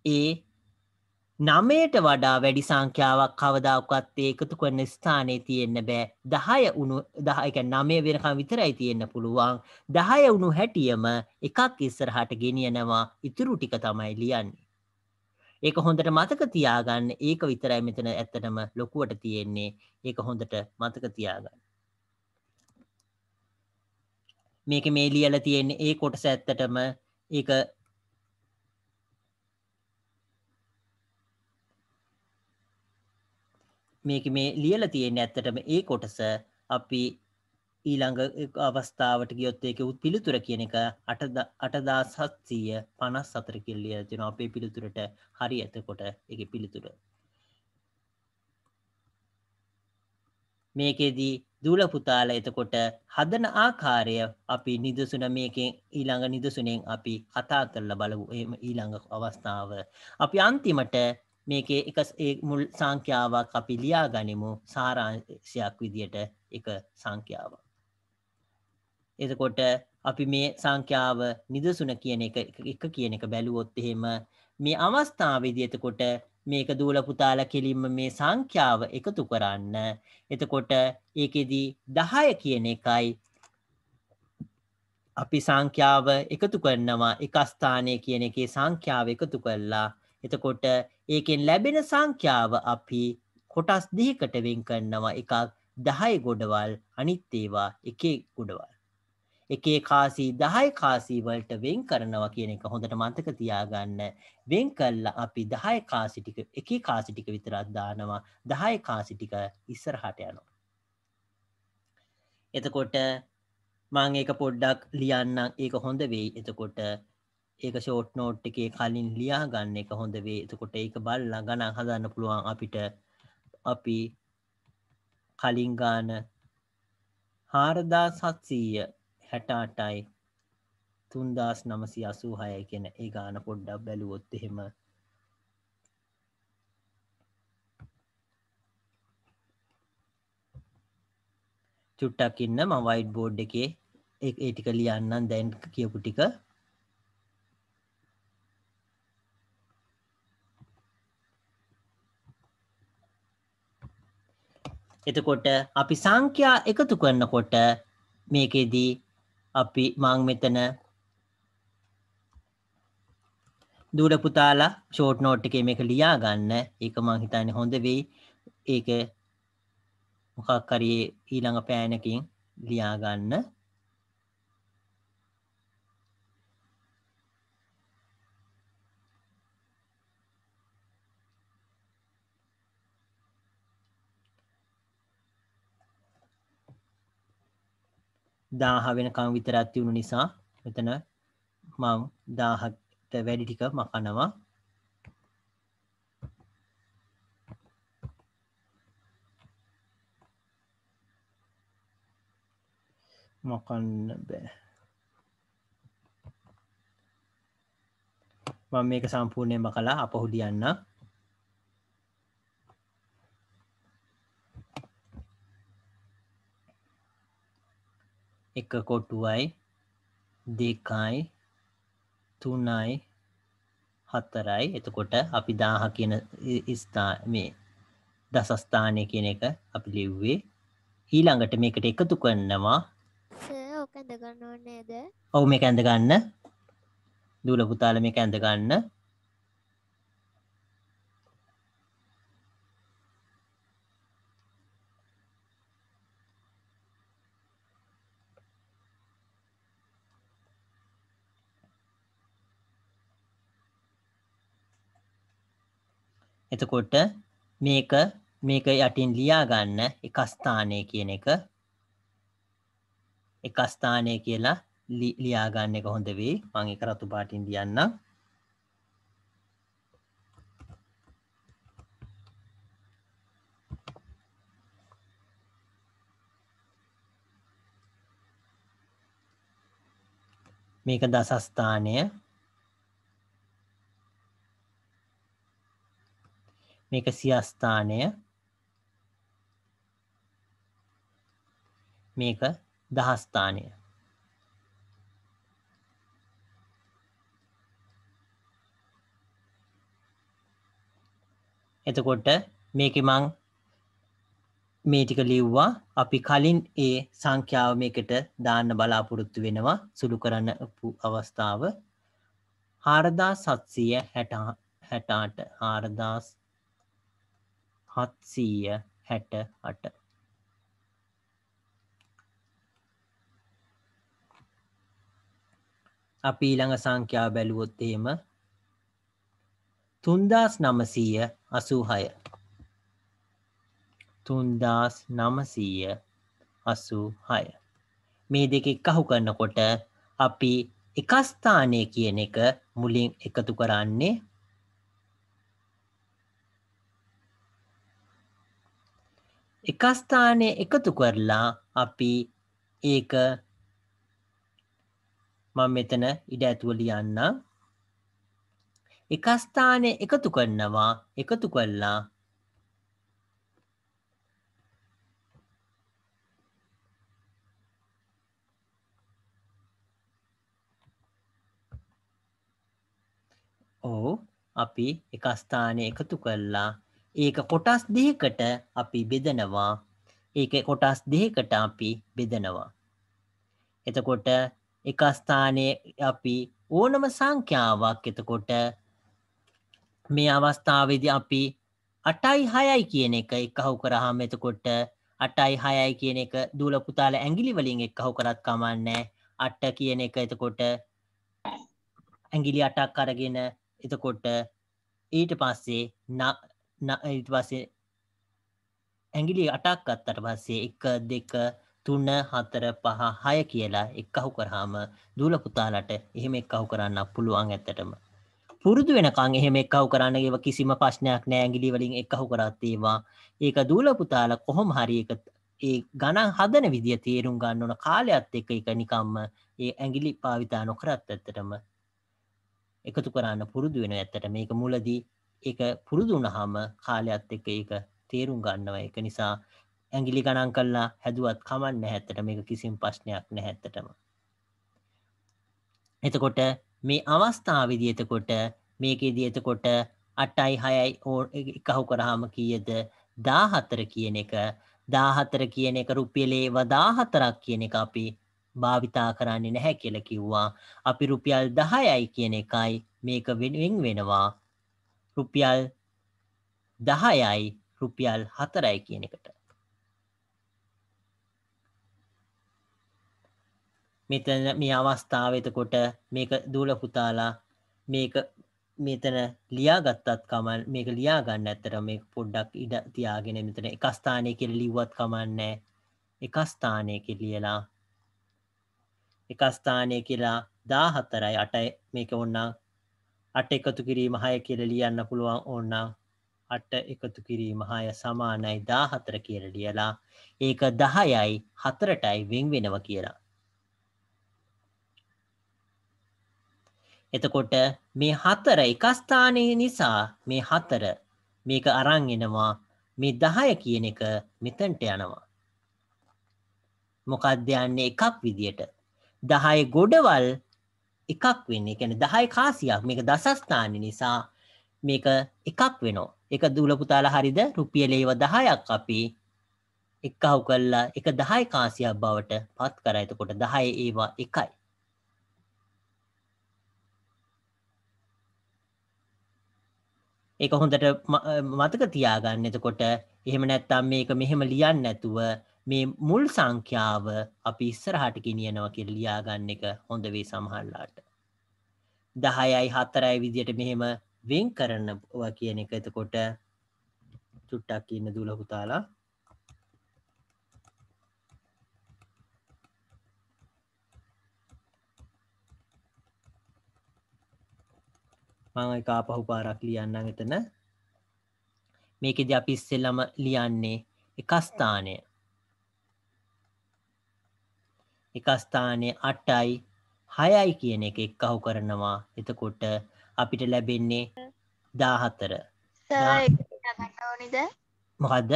ඒ 9ට වඩා වැඩි සංඛ්‍යාවක් කවදාකවත් එකතු කරන ස්ථානයේ තියෙන්න බෑ. 10 උණු 10 කියන්නේ 9 වෙනකම් විතරයි තියෙන්න පුළුවන්. 10 උණු හැටියම එකක් ඉස්සරහට ගෙනියනවා. ඉතුරු ටික තමයි ලියන්නේ. ඒක හොඳට මතක තියාගන්න. ඒක විතරයි මෙතන ඇත්තටම ලොකුවට තියෙන්නේ. ඒක හොඳට මතක තියාගන්න. මේක මේ ලියලා තියෙන්නේ ඒ කොටස ඇත්තටම ඒක මේක මේ ලියලා තියෙන්නේ ඇත්තටම ඒ කොටස අපි ඊළඟ අවස්ථාවට ගියොත් ඒකේ පිළිතුර කියන එක 8754 කියලා ලියලා තියෙනවා. අපේ පිළිතුරට හරි එතකොට ඒකේ පිළිතුර. මේකෙදී දූල පුතාලා එතකොට හදන ආකාරය අපි නිදසුන මේකෙන් ඊළඟ නිදසුනෙන් අපි කතා කරලා බලමු. එහෙම ඊළඟ අවස්ථාව අපි අන්තිමට මේකේ එක මුල් සංඛ්‍යාවක් අපි ලියා ගනිමු සාරාංශයක් විදියට එක සංඛ්‍යාවක්. එතකොට අපි මේ සංඛ්‍යාව නිදසුන කියන එක කියන එක බැලුවොත් එහෙම මේ අවස්ථාවේදී එතකොට මේක දූල පුතාලා කෙලින්ම මේ සංඛ්‍යාව එකතු කරන්න. එතකොට ඒකෙදී 10 කියන එකයි අපි සංඛ්‍යාව එකතු කරනවා. එක ස්ථානයේ කියන එකේ සංඛ්‍යාව එකතු කළා. එතකොට ඒකෙන් ලැබෙන සංඛ්‍යාව අපි කොටස් දෙකකට වෙන් කරනවා. එකක් 10 ගොඩවල් අනිත් ඒවා 1 ගොඩවල්. එකේ කාසි 10 කාසි වලට වෙන් කරනවා කියන එක හොඳට මතක තියාගන්න. වෙන් කළා අපි 10 කාසි ටික එකේ කාසි ටික විතරක් දානවා. 10 කාසි ටික ඉස්සරහට යනවා. එතකොට මම ඒක පොඩ්ඩක් ලියන්නම්. ඒක හොඳ වෙයි. එතකොට ඒක ෂෝට් නෝට් එකේ කලින් ලියා ගන්න එක හොඳ වෙයි. එතකොට ඒක බලලා ගණන් හදන්න පුළුවන් අපිට. අපි කලින් ගාන 4768යි 3986යි කියන ඒ ගාන පොඩ්ඩක් බැලුවොත් එහෙම චුට්ටක් ඉන්න මම වයිට් බෝඩ් එකේ ඒ ටික ලියන්නම් දැන් කියපු ටික. එතකොට අපි සංඛ්‍යා එකතු කරනකොට මේකෙදී අපි මං මෙතන දූල පුතාලා ෂෝට් නෝට් එකේ මේක ලියා ගන්න. ඒක මං හිතන්නේ හොඳ වෙයි. ඒක මොකක් හරි ඊළඟ පෑනකින් ලියා ගන්න. දාහ වෙනකම් විතරක් තියුණු නිසා මෙතන මම 1000ට වැඩි ටික මකනවා. මකන්න බෑ. මම මේක සම්පූර්ණයෙන්ම කළා. අපහු ලියන්න. එක කොටුවයි 2යි 3යි 4යි. එතකොට අපි 1000 කියන මේ දසස්ථානය කියන එක අපි ලිව්වේ. ඊළඟට මේකට එකතු කරනවා. සර් ඔක ඇඳ ගන්න ඕනේ නේද? ඔව් මේක ඇඳ ගන්න. දූල පුතාලා මේක ඇඳ ගන්න. එතකොට මේක යටින් ලියා ගන්න එක ස්ථානය කියන එක. එක ස්ථානය කියලා ලියා ගන්න එක හොඳ වෙයි. මම ඒක රතු පාටින් ලියන්නම්. මේක දස ස්ථානය. මේක සිය ස්ථානය. මේක දහ ස්ථානය. එතකොට මේකේ මං මේ ටික ලිව්වා. අපි කලින් ඒ සංඛ්‍යාව මේකට දාන්න බලාපොරොත්තු වෙනවා. සුළු කරන්න අවස්ථාව 4768 4768. අපි ඊළඟ සංඛ්‍යාව බැලුවොත් එහෙම 3986. 3986. මේ දෙක එකහු කරනකොට අපි එක ස්ථානය කියන එක මුලින් එකතු කරන්නේ. එක ස්ථානය එකතු කරලා අපි ඒක මම මෙතන ඉඩ ඇතුව ලියන්න. එක ස්ථානය එකතු කරනවා. එකතු කරලා අපි එක ස්ථානය එකතු කරලා ඒක කොටස් දෙකකට අපි බෙදනවා. ඒක කොටස් දෙකකට අපි බෙදනවා. එතකොට එක ස්ථානයේ අපි ඕනම සංඛ්‍යාවක් එතකොට මේ අවස්ථාවේදී අපි 8යි 6යි කියන එක එකහු කරාම එතකොට 8යි 6යි කියන එක දූල පුතාලා ඇඟිලි වලින් එකහු කරත් කමන්නේ. 8 කියන එක එතකොට ඇඟිලි 8ක් අරගෙන එතකොට ඊට පස්සේ ඇඟිලි 8ක් ගත්තට පස්සේ 1 2 3 4 5 6 කියලා එකහු කරාම දූල පුතාලට එහෙම එකහු කරන්න පුළුවන්. ඇත්තටම පුරුදු වෙනකන් එහෙම එකහු කරන්න ඒව කිසිම ප්‍රශ්නයක් නෑ. ඇඟිලි වලින් එකහු කරත් ඒවා ඒක දූල පුතාලා කොහොම හරි ඒක ඒ ගණන් හදන විදිය තේරුම් ගන්න ඕන. කාලයත් එක්ක ඒක නිකම්ම ඒ ඇඟිලි භාවිතා නොකරත් ඇත්තටම එකතු කරන්න පුරුදු වෙනවා. ඇත්තට මේක මුලදී ඒක පුරුදු වුණාම කාලයත් එක්ක ඒක තේරුම් ගන්නවා. ඒක නිසා ඇඟිලි ගණන් කරලා හැදුවත් කමක් නැහැ. ඇත්තට මේක කිසිම ප්‍රශ්නයක් නැහැ ඇත්තටම. එතකොට මේ අවස්ථාවේදී එතකොට මේකේදී එතකොට 8යි 6යි එකහු කරාම කීයද 14 කියන එක 14 කියන එක රුපියලේ 14ක් කියන එක අපි භාවිතා කරන්නේ නැහැ කියලා කිව්වා. අපි රුපියල් 10යි කියන එකයි මේක වෙන වෙනවා. රුපියල් 10යි රුපියල් 4යි කියන එකට. මෙතන මේ අවස්ථාව එතකොට මේක දූල පුතාලා මේක මෙතන ලියාගත්තත් කමක් මේක ලියා ගන්න ඇත්තට මේක පොඩ්ඩක් ඉඩ තියාගෙන මෙතන එක ස්ථානයක ලිව්වත් කමන්නේ එක ස්ථානයක ලියලා එක ස්ථානය කියලා 14යි 8යි මේක ඕනනම් 8 එකතු කිරීම 6 කියලා ලියන්න පුළුවන් ඕනනම් 8 එකතු කිරීම 6 සමානයි 14 කියලා ලියලා ඒක 10යි 4ටයි වෙන් වෙනවා කියලා. එතකොට මේ 4 එක ස්ථානයේ නිසා මේ 4 මේක අරන් එනවා මේ 10 කියන එක මෙතනට යනවා. මොකක්ද යන්නේ එකක් විදියට 10 ගොඩවල් එකක් වෙන්නේ. කියන්නේ 10 කාසියක් මේක දස ස්ථාන නිසා මේක එකක් වෙනවා. ඒක දූල පුතාලා හරියද රුපියලේව 10ක් අපි එකහු කළා එක 10 කාසියක් බවට පත් කරා. එතකොට 10 ඒවා එකයි. ඒක හොඳට මතක තියාගන්න. එතකොට එහෙම නැත්නම් මේක මෙහෙම ලියන්න නැතුව මේ මුල් සංඛ්‍යාව අපි ඉස්සරහට ගෙනියනවා කියලා ලියාගන්න එක හොඳ වෙයි සමහරලාට. 10යි 4යි විදියට මෙහෙම වෙන් කරනවා කියන එක එතකොට චුට්ටක් ඉන්න දුල පුතාලා මම ඒක ආපහු පාරක් ලියන්නම් එතන. මේකෙදී අපි ඉස්සෙල්ලම ලියන්නේ එක ස්ථානය. එක ස්ථානයේ 8යි 6යි කියන එක එක්කහු කරනවා. එතකොට අපිට ලැබෙන්නේ 14. සර් ඒක ලියා ගන්න ඕනේද? මොකද්ද?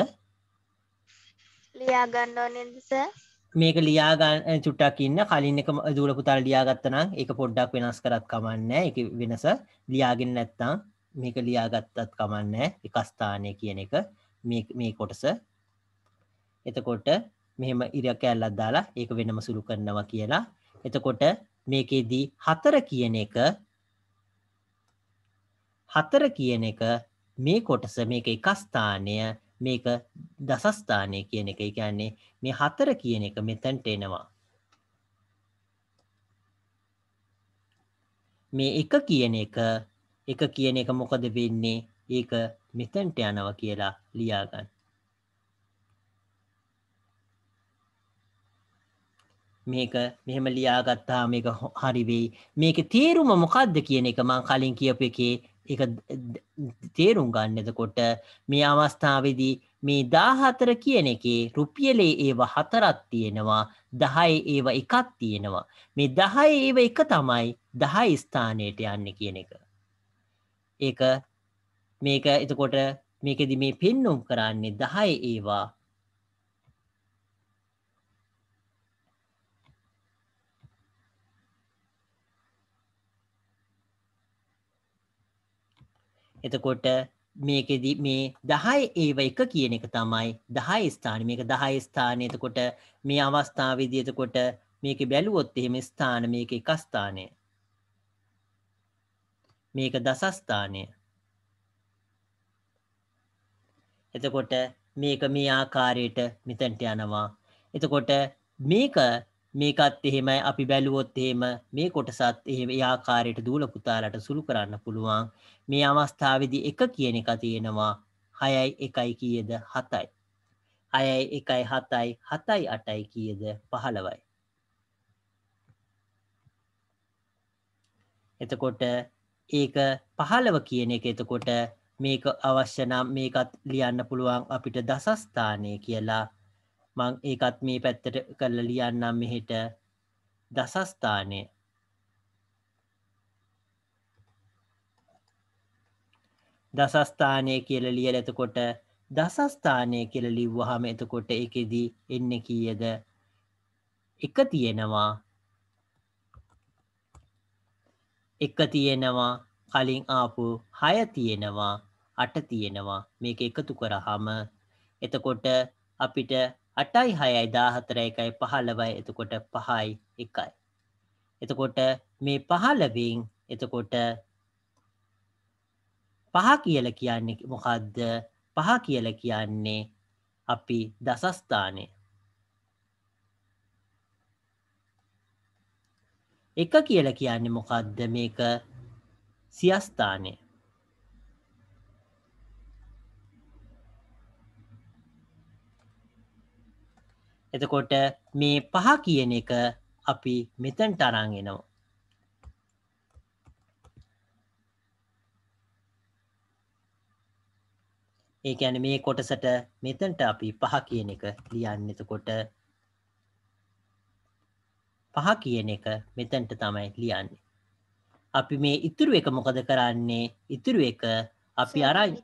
ලියා ගන්න ඕනේද සර්? මේක ලියා ගන්න චුට්ටක් ඉන්න කලින් එක දූල පුතාලා ලියාගත්තා නම් ඒක පොඩ්ඩක් වෙනස් කරත් කමන්නේ. ඒක වෙනස ලියාගෙන නැත්තම් මේක ලියාගත්තත් කමන්නේ. එක ස්ථානයේ කියන එක මේ කොටස. එතකොට මෙහෙම ඉර කැල්ලක් දාලා ඒක වෙනම සුළු කරනවා කියලා. එතකොට මේකෙදී 4 කියන එක මේ කොටස මේක එක ස්ථානය මේක දස ස්ථානය කියන එක. ඒ කියන්නේ මේ 4 කියන එක මෙතනට එනවා. මේ එක කියන එක මොකද වෙන්නේ? ඒක මෙතනට යනවා කියලා ලියා ගන්න. මේක මෙහෙම ලියාගත්තා මේක හරි වෙයි. මේකේ තේරුම මොකද්ද කියන එක මම කලින් කියපු එකේ ඒක තේරුම් ගන්න. එතකොට මේ අවස්ථාවේදී මේ 14 කියන එකේ රුපියලේ ඒව 4ක් තියෙනවා 10 ඒව එකක් තියෙනවා. මේ 10 ඒව එක තමයි 10 ස්ථානයට යන්නේ කියන එක. ඒක මේක එතකොට මේකෙදි මේ පෙන්නුම් කරන්නේ 10 ඒවා එතකොට මේකෙදි මේ 10 ඒව එක කියන එක තමයි 10 ස්ථාන. මේක 10 ස්ථානය. එතකොට මේ අවස්ථාවේදී එතකොට මේක බැලුවොත් එහෙම ස්ථාන මේක එක ස්ථානය. මේක දස ස්ථානය. එතකොට මේක මේ ආකාරයට මෙතනට යනවා. එතකොට මේකත් එහෙමයි අපි බැලුවොත් එහෙම මේ කොටසත් එහෙම ඒ ආකාරයට දූල පුතාලට සුළු කරන්න පුළුවන්. මේ අවස්ථාවේදී එක කියන එක තියෙනවා 6යි 1යි කීයද 7යි. 6යි 1යි 7යි 7යි 8යි කීයද 15යි. එතකොට ඒක 15 කියන එක එතකොට මේක අවශ්‍ය නම් මේකත් ලියන්න පුළුවන් අපිට දස ස්ථානය කියලා. මං ඒකත් මේ පැත්තට කරලා ලියන්නම් මෙහෙට දස ස්ථානය. දස ස්ථානය කියලා ලියලා එතකොට දසස්ථානය කියලා ලිව්වහම එතකොට ඒකෙදී එන්නේ කීයද? 1 තියෙනවා. 1 තියෙනවා. කලින් ආපු 6 තියෙනවා. 8 තියෙනවා. මේක එකතු කරාම එතකොට අපිට 8යි 6යි 14යි 1යි 15යි එතකොට 5යි 1යි. එතකොට මේ 15න් එතකොට 5 කියලා කියන්නේ මොකද්ද? 5 කියලා කියන්නේ අපි දසස්ථානය. 1 කියලා කියන්නේ මොකද්ද? මේක සියස්ථානය. එතකොට මේ 5 කියන එක අපි මෙතනට අරන් එනවා. ඒ කියන්නේ මේ කොටසට මෙතනට අපි 5 කියන එක ලියන්නේ. එතකොට 5 කියන එක මෙතනට තමයි ලියන්නේ. අපි මේ ඉතුරු එක මොකද කරන්නේ? ඉතුරු එක අපි අරන්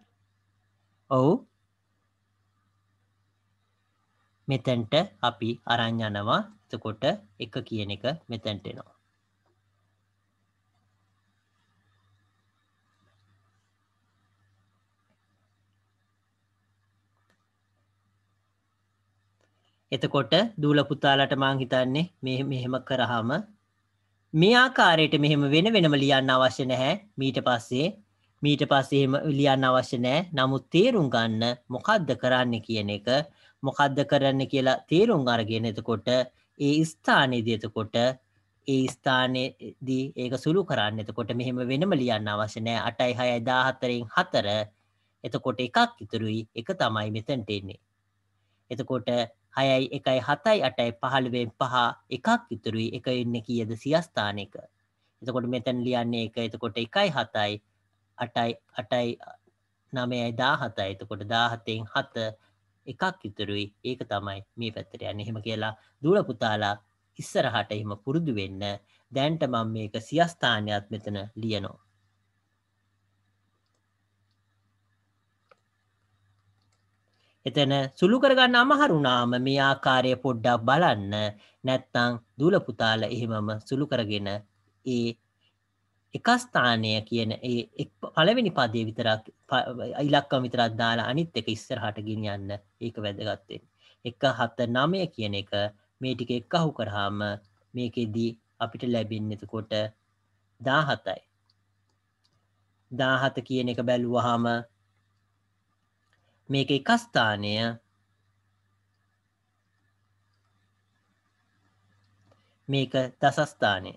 ඔව් මෙතනට අපි අරන් යනවා. එතකොට 1 කියන එක මෙතනට එනවා. එතකොට දූල පුතාලට මං හිතන්නේ මේ මෙහෙම කරාම මේ ආකාරයට මෙහෙම වෙන වෙනම ලියන්න අවශ්‍ය නැහැ. මීට පස්සේ එහෙම ලියන්න අවශ්‍ය නැහැ. නමුත් තේරුම් ගන්න මොකද්ද කරන්න කියන එක මොකද්ද කරන්න කියලා තේරුම් අරගෙන එතකොට ඒ ස්ථානයේදී එතකොට ඒ ස්ථානයේදී ඒක සුළු කරන්න. එතකොට මෙහෙම වෙනම ලියන්න අවශ්‍ය නැහැ. 8යි 6යි 14න් 4 එතකොට එකක් ඉතුරුයි. එක තමයි මෙතනට එන්නේ. එතකොට 6යි 1යි 7යි 8යි 15න් 5 එකක් ඉතුරුයි. එක එන්නේ කීයද? සියස්ථානයක. එතකොට මෙතන ලියන්නේ එක. එතකොට 1යි 7යි 8යි 9යි 17යි. එතකොට 17න් 7 එකක් ඉතුරුයි. ඒක තමයි මේ පැත්තට යන්නේ. එහෙම කියලා දූල පුතාලා ඉස්සරහට එහෙම පුරුදු වෙන්න. දැන්ට මම මේක සියස්ථානයත් මෙතන ලියනවා. එතන සුළු කරගන්න අමාරු වුණාම මේ ආකාරය පොඩ්ඩක් බලන්න. නැත්තම් දූල පුතාලා එහෙමම සුළු කරගෙන ඒ එක ස්ථානය කියන ඒ පළවෙනි පදේ විතරක් ඉලක්කම විතරක් දාලා අනිත් එක ඉස්සරහට ගෙනියන්න. ඒක වැදගත් වෙන්නේ. 1 7 9 කියන එක මේ ටික එකහු කරාම මේකෙදි අපිට ලැබෙන්නේ එතකොට 17යි. 17 කියන එක බැලුවාම මේක එක ස්ථානය මේක දසස්ථානය.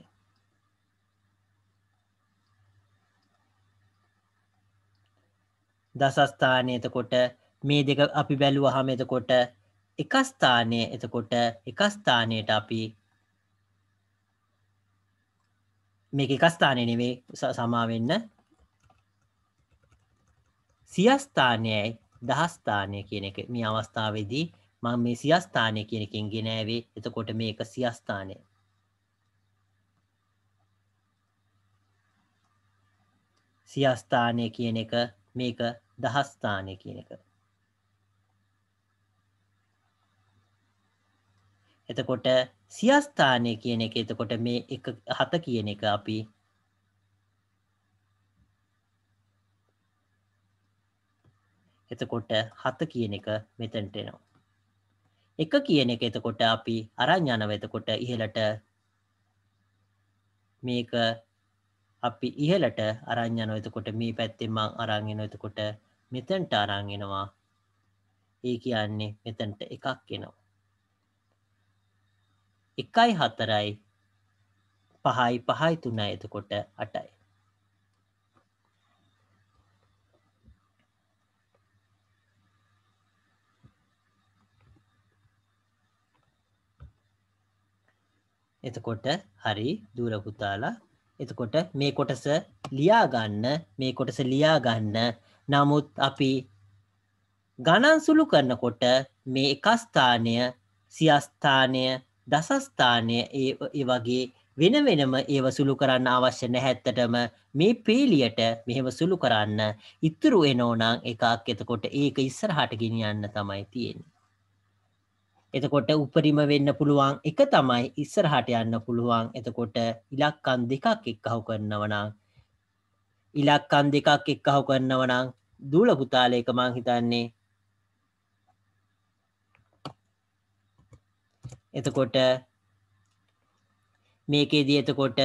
දසස්ථානය එතකොට මේ දෙක අපි බැලුවාම එතකොට එක ස්ථානය එතකොට එක ස්ථානයට අපි මේක එක ස්ථානය නෙවෙයි සමා වෙන්න සියස්ථානයයි දහස්ථානය කියන එක මේ අවස්ථාවේදී මම මේ සියස්ථානය කියන එකෙන් ගෙන ආවේ. එතකොට මේක සියස්ථානය. සියස්ථානය කියන එක මේක දහස්ථානය කියන එක. එතකොට සියස්ථානය කියන එක එතකොට මේ 7 කියන එක අපි එතකොට 7 කියන එක මෙතනට එනවා. 1 කියන එක එතකොට අපි අරන් යනවා. එතකොට ඉහළට මේක අපි ඉහළට අරන් යනවා. එතකොට මේ පැත්තෙන් මං අරන් එනවා. එතකොට මෙතනට අරන් එනවා. ඒ කියන්නේ මෙතනට එකක් එනවා. 1යි 4යි 5යි 5යි 3යි එතකොට 8යි. එතකොට හරි දූල පුතාලා. එතකොට මේ කොටස ලියා ගන්න. නමුත් අපි ගණන් සුළු කරනකොට මේ එක ස්ථානය සියස්ථානය දසස්ථානය ඒ වගේ වෙන වෙනම ඒව සුළු කරන්න අවශ්‍ය නැහැ. ඇත්තටම මේ පේලියට මෙහෙම සුළු කරන්න ඉතුරු එනෝ නම් එකක්. එතකොට ඒක ඉස්සරහට ගෙනියන්න තමයි තියෙන්නේ. එතකොට උපරිම වෙන්න පුළුවන් එක තමයි ඉස්සරහට යන්න පුළුවන්. එතකොට ඉලක්කම් දෙකක් එක්කහු කරනවා නම් ඉලක්කම් දෙකක් එක්කහු කරනවා නම් දූල පුතාලා එක මං හිතන්නේ එතකොට මේකේදී එතකොට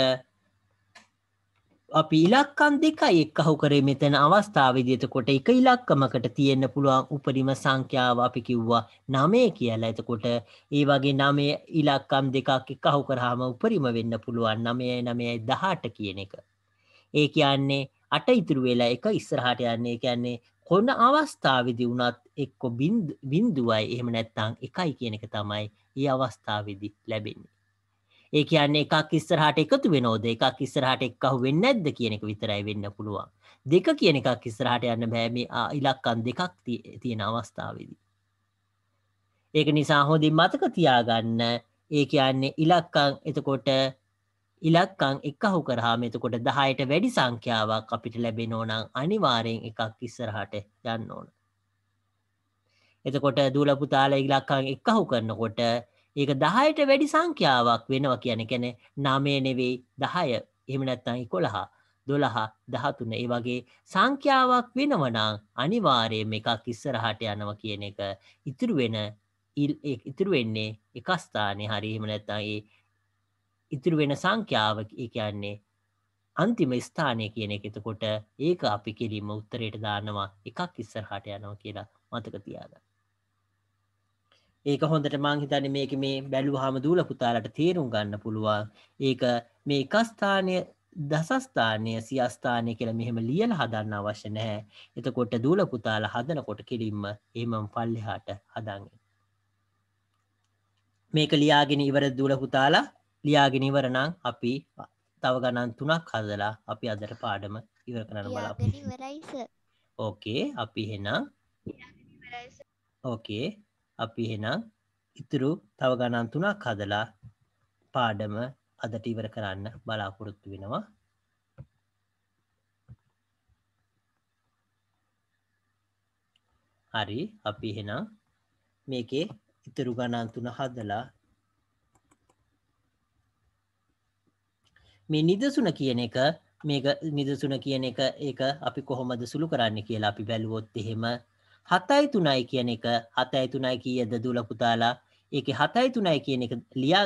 අපි ඉලක්කම් දෙකයි එක්කහු කරේ මෙතන අවස්ථාවේදී. එතකොට එක ඉලක්කමකට තියෙන්න පුළුවන් උපරිම සංඛ්‍යාව අපි කිව්වා 9 කියලා. එතකොට ඒ වගේ 9 ඉලක්කම් දෙකක් එක්කහු කරාම උපරිම වෙන්න පුළුවන් 9යි 9යි 18 කියන එක. ඒ කියන්නේ 8 ඉතුරු වෙලා එක ඉස්සරහට යන්නේ. ඒ කියන්නේ කොන අවස්ථාවේදී වුණත් එක්ක බිඳුවයි එහෙම නැත්නම් එකයි කියන එක තමයි මේ අවස්ථාවේදී ලැබෙන්නේ. ඒ කියන්නේ එකක් ඉස්සරහට එකතු වෙනවද එකක් ඉස්සරහට එක්කහු වෙන්නේ නැද්ද කියන එක විතරයි වෙන්න පුළුවන්. දෙක කියන එකක් ඉස්සරහට යන්න බෑ මේ ඉලක්කම් දෙකක් තියෙන අවස්ථාවේදී. ඒක නිසා හොඳින් මතක තියාගන්න. ඒ කියන්නේ ඉලක්කම් එතකොට ඉලක්කම් එක්කහු කරාම එතකොට 10ට වැඩි සංඛ්‍යාවක් අපිට ලැබෙනවා නම් අනිවාර්යෙන් එකක් ඉස්සරහට යන්න ඕන. එතකොට දූල පුතාලා ඉලක්කම් එක්කහු කරනකොට ඒක 10ට වැඩි සංඛ්‍යාවක් වෙනවා කියන්නේ 9 නෙවෙයි 10 එහෙම නැත්නම් 11 12 13 ඒ වගේ සංඛ්‍යාවක් වෙනවා නම් අනිවාර්යයෙන්ම එකක් ඉස්සරහට යනවා කියන එක ඉතුරු වෙන්නේ එක ස්ථානේ හරි එහෙම නැත්නම් ඒ ඉතුරු වෙන සංඛ්‍යාව ඒ කියන්නේ අන්තිම ස්ථානය කියන එක. එතකොට ඒක අපි කෙලින්ම උත්තරයට දානවා එකක් ඉස්සරහට යනවා කියලා මතක තියාගන්න. ඒක හොඳට මං හිතන්නේ මේක මේ බැලුවාම දූල පුතාලට තේරුම් ගන්න පුළුවන්. ඒක මේ එක ස්ථානය දසස්ථානය සියස්ථානය කියලා මෙහෙම ලියලා හදන්න අවශ්‍ය නැහැ. එතකොට දූල පුතාලා හදනකොට කෙලින්ම එහෙමම පල්ලෙහාට හදන්න. මේක ලියාගෙන ඉවර දූල පුතාලා ලියාගෙන ඉවර නම් අපි තව ගණන් 3ක් හදලා අපි අදට පාඩම ඉවර කරන්න බලාපොරොත්තු. ඕකේ අපි එහෙනම් ඕකේ අපි එහෙනම් ඉතුරු තව ගණන් 3ක් හදලා පාඩම අදට ඉවර කරන්න බලාපොරොත්තු වෙනවා. හරි අපි එහෙනම් මේකේ ඉතුරු ගණන් 3 හදලා මේ නිදසුන කියන එක මේක නිදසුන කියන එක ඒක අපි කොහොමද සුළු කරන්නේ කියලා අපි බැලුවොත් එහෙම 7යි 3යි කියන එක 7යි 3යි කීයද දූල පුතාලා? ඒකේ 7යි 3යි කියන එක ලියා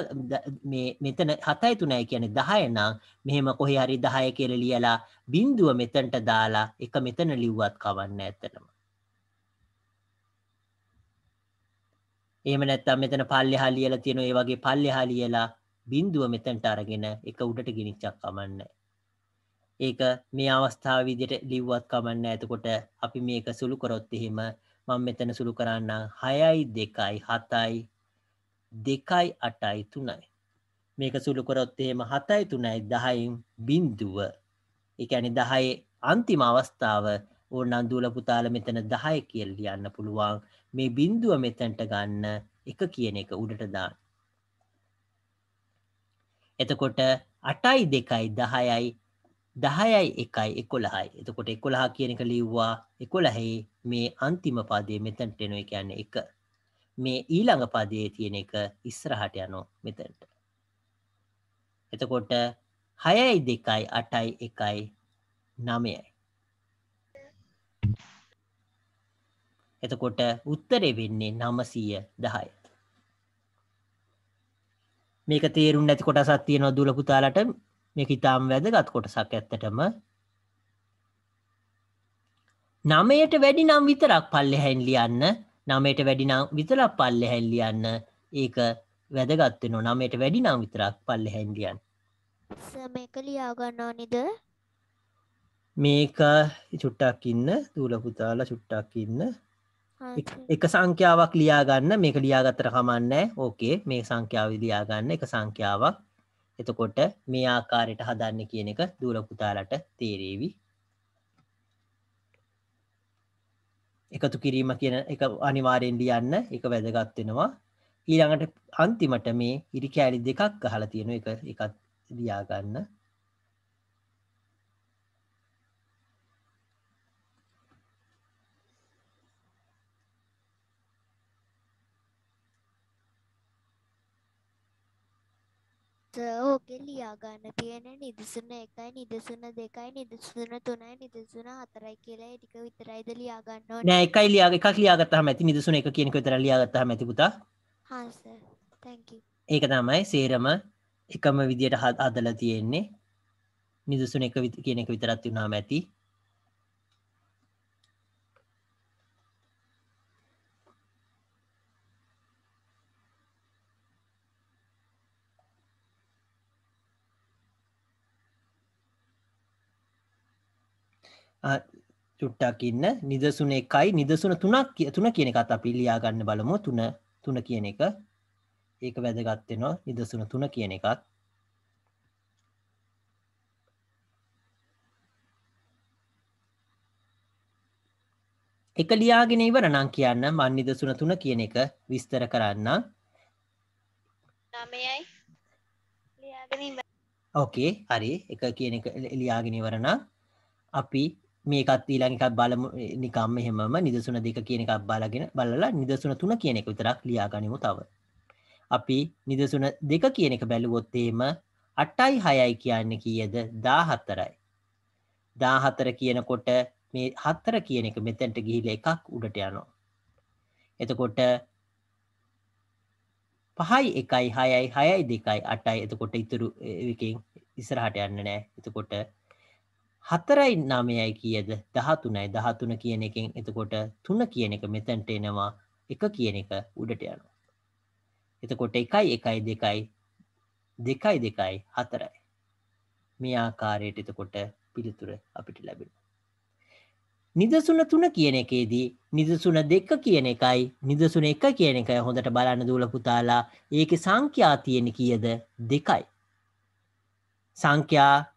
මේ මෙතන 7යි 3යි කියන්නේ 10 නම් මෙහෙම කොහේ හරි 10 කියලා ලියලා බිඳුව මෙතනට දාලා එක මෙතන ලිව්වත් කවන්නේ නැත්තටම. එහෙම නැත්නම් මෙතන පල්ලෙහා ලියලා තියෙන ඒ වගේ පල්ලෙහා ලියලා බිඳුව මෙතනට අරගෙන එක උඩට ගෙනිච්චක් කමන්නේ. ඒක මේ අවස්ථාව විදිහට ලිව්වත් කමන්නේ. එතකොට අපි මේක සුළු කරොත් එහෙම මම මෙතන සුළු කරන්නම් 6යි 2යි 7යි 2යි 8යි 3යි. මේක සුළු කරොත් එහෙම 7යි 3යි 10න් බිඳුව. ඒ කියන්නේ 10 අන්තිම අවස්ථාව ඕනනම් දූල පුතාලා මෙතන 10 කියලා ලියන්න පුළුවන්. මේ බිඳුව මෙතනට ගන්න එක කියන එක උඩට දාන්න. එතකොට 8යි 2යි 10යි 10යි 1යි 11යි. එතකොට 11 කියන එක ලිව්වා 11 මේ අන්තිම පදයේ මෙතනට එනවා. ඒ කියන්නේ 1. මේ ඊළඟ පදයේ තියෙන එක ඉස්සරහට යනවා මෙතනට. එතකොට 6යි 2යි 8යි 1යි 9යි. එතකොට උත්තරේ වෙන්නේ 910යි. මේක තේරුම් නැති කොටසක් තියෙනවා දූල පුතාලට. මේක ඉතාම වැදගත් කොටසක් ඇත්තටම. 9ට වැඩි නම් විතරක් පල්ලෙහැන් ලියන්න. 9ට වැඩි නම් විතරක් පල්ලෙහැන් ලියන්න. ඒක වැදගත් වෙනවා. 9ට වැඩි නම් විතරක් පල්ලෙහැන් ලියන්න. මේක ලියා ගන්නවා නේද? මේක චුට්ටක් ඉන්න දූල පුතාලා චුට්ටක් ඉන්න. එක සංඛ්‍යාවක් ලියා ගන්න. මේක ලියාගත්තට කමන්නේ. ඕකේ මේ සංඛ්‍යාව ලියා ගන්න එක සංඛ්‍යාවක්. එතකොට මේ ආකාරයට හදන්න කියන එක දූල පුතාලට තේරෙවි. එකතු කිරීම කියන එක අනිවාර්යෙන් ලියන්න. ඒක වැදගත් වෙනවා. ඊළඟට අන්තිමට මේ ඉරි කෑලි දෙකක් ගහලා තියෙනවා. එකත් ලියා ගන්න. ඕකේ ලියා ගන්න තියෙන නිදසුන 1යි නිදසුන 2යි නිදසුන 3යි නිදසුන 4යි කියලා ඒ ටික විතරයිද ලියා ගන්න ඕනේ? නෑ එකයි එකක් ලියාගත්තාම ඇති. නිදසුන 1 කියන එක විතර ලියාගත්තාම ඇති පුතා. හා සර්. thank you. ඒක තමයි සේරම එකම විදියට හදලා තියෙන්නේ. නිදසුන 1 කියන එක විතරක් තියුණාම ඇති. චුට්ටක් ඉන්න. නිදසුන 1යි නිදසුන 3 කියන එකත් අපි ලියා ගන්න බලමු. 3 කියන එක. ඒක වැදගත් වෙනවා. නිදසුන 3 කියන එකත්. එක ලියාගෙන ඉවර නම් කියන්න මම නිදසුන 3 කියන එක විස්තර කරන්න. 9යි ලියාගෙන ඉවර. ඕකේ හරි. එක කියන එක ලියාගෙන ඉවර නම් අපි මේකත් ඊළඟ එකක් බලමු නිකම්ම එහෙමම නිදසුන 2 කියන එකක් බලලා නිදසුන 3 කියන එක විතරක් ලියා ගනිමු තව. අපි නිදසුන 2 කියන එක බැලුවොත් එහෙම 8යි 6යි කියන්නේ කීයද? 14යි. 14 කියනකොට මේ 4 කියන එක මෙතනට ගිහිල්ලා එකක් උඩට යනවා. එතකොට 5යි 1යි 6යි 6යි 2යි 8යි එතකොට ඉතුරු එකකින් ඉස්සරහට යන්න නෑ. එතකොට 4යි 9යි කීයද? 13යි 13 කියන එකෙන් එතකොට 3 කියන එක මෙතනට එනවා. 1 කියන එක උඩට යනවා. එතකොට 1යි 1යි 2යි 2යි 2යි 4යි. මේ ආකාරයට එතකොට පිළිතුර අපිට ලැබෙනවා. නිදසුන 3 කියන එකේදී නිදසුන 2 කියන එකයි නිදසුන 1 කියන එකයි හොඳට බලන්න දූල පුතාලා ඒකේ සංඛ්‍යා තියෙන කීයද? 2යි. සංඛ්‍යා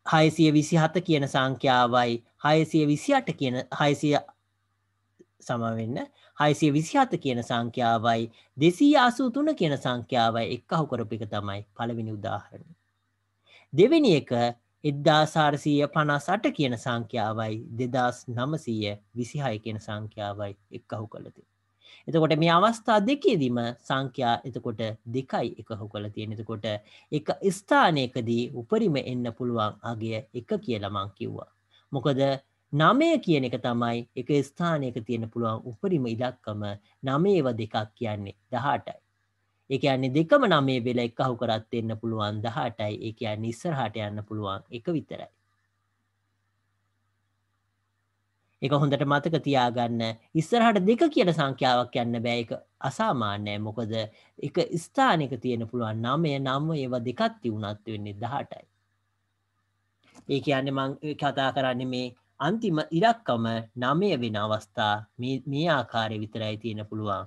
627 කියන සංඛ්‍යාවයි 628 කියන 627 කියන සංඛ්‍යාවයි 283 කියන සංඛ්‍යාවයි එක්කහු කරපු එක තමයි පළවෙනි උදාහරණය. දෙවෙනි එක 1458 කියන සංඛ්‍යාවයි 2926 කියන සංඛ්‍යාවයි එක්කහු කළා තියෙනවා. එතකොට මේ අවස්ථා දෙකේදීම සංඛ්‍යා එතකොට 2යි එකහු කළා තියෙනවා. එතකොට එක ස්ථානයකදී උපරිම එන්න පුළුවන් අගය 1 කියලා මං කිව්වා. මොකද 9 කියන එක තමයි එක ස්ථානයක තියෙන පුළුවන් උපරිම ඉලක්කම 9 2 කියන්නේ 18යි. ඒ කියන්නේ දෙකම 9 වෙලා එකහු කරත් දෙන්න පුළුවන් 18යි. ඒ කියන්නේ ඉස්සරහට යන්න පුළුවන් එක විතරයි. ඒක හොඳට මතක තියාගන්න. ඉස්සරහට 2 කියන සංඛ්‍යාවක් යන්න බෑ. ඒක අසාමාන්‍යයි. මොකද එක ස්ථානයක තියෙන පුළුවන් 9 ඒවා දෙකක් තියුණත් වෙන්නේ 18යි. ඒ කියන්නේ මම කතා කරන්නේ මේ අන්තිම ඉලක්කම 9 වෙන අවස්ථා මේ ආකාරය විතරයි තියෙන පුළුවන්.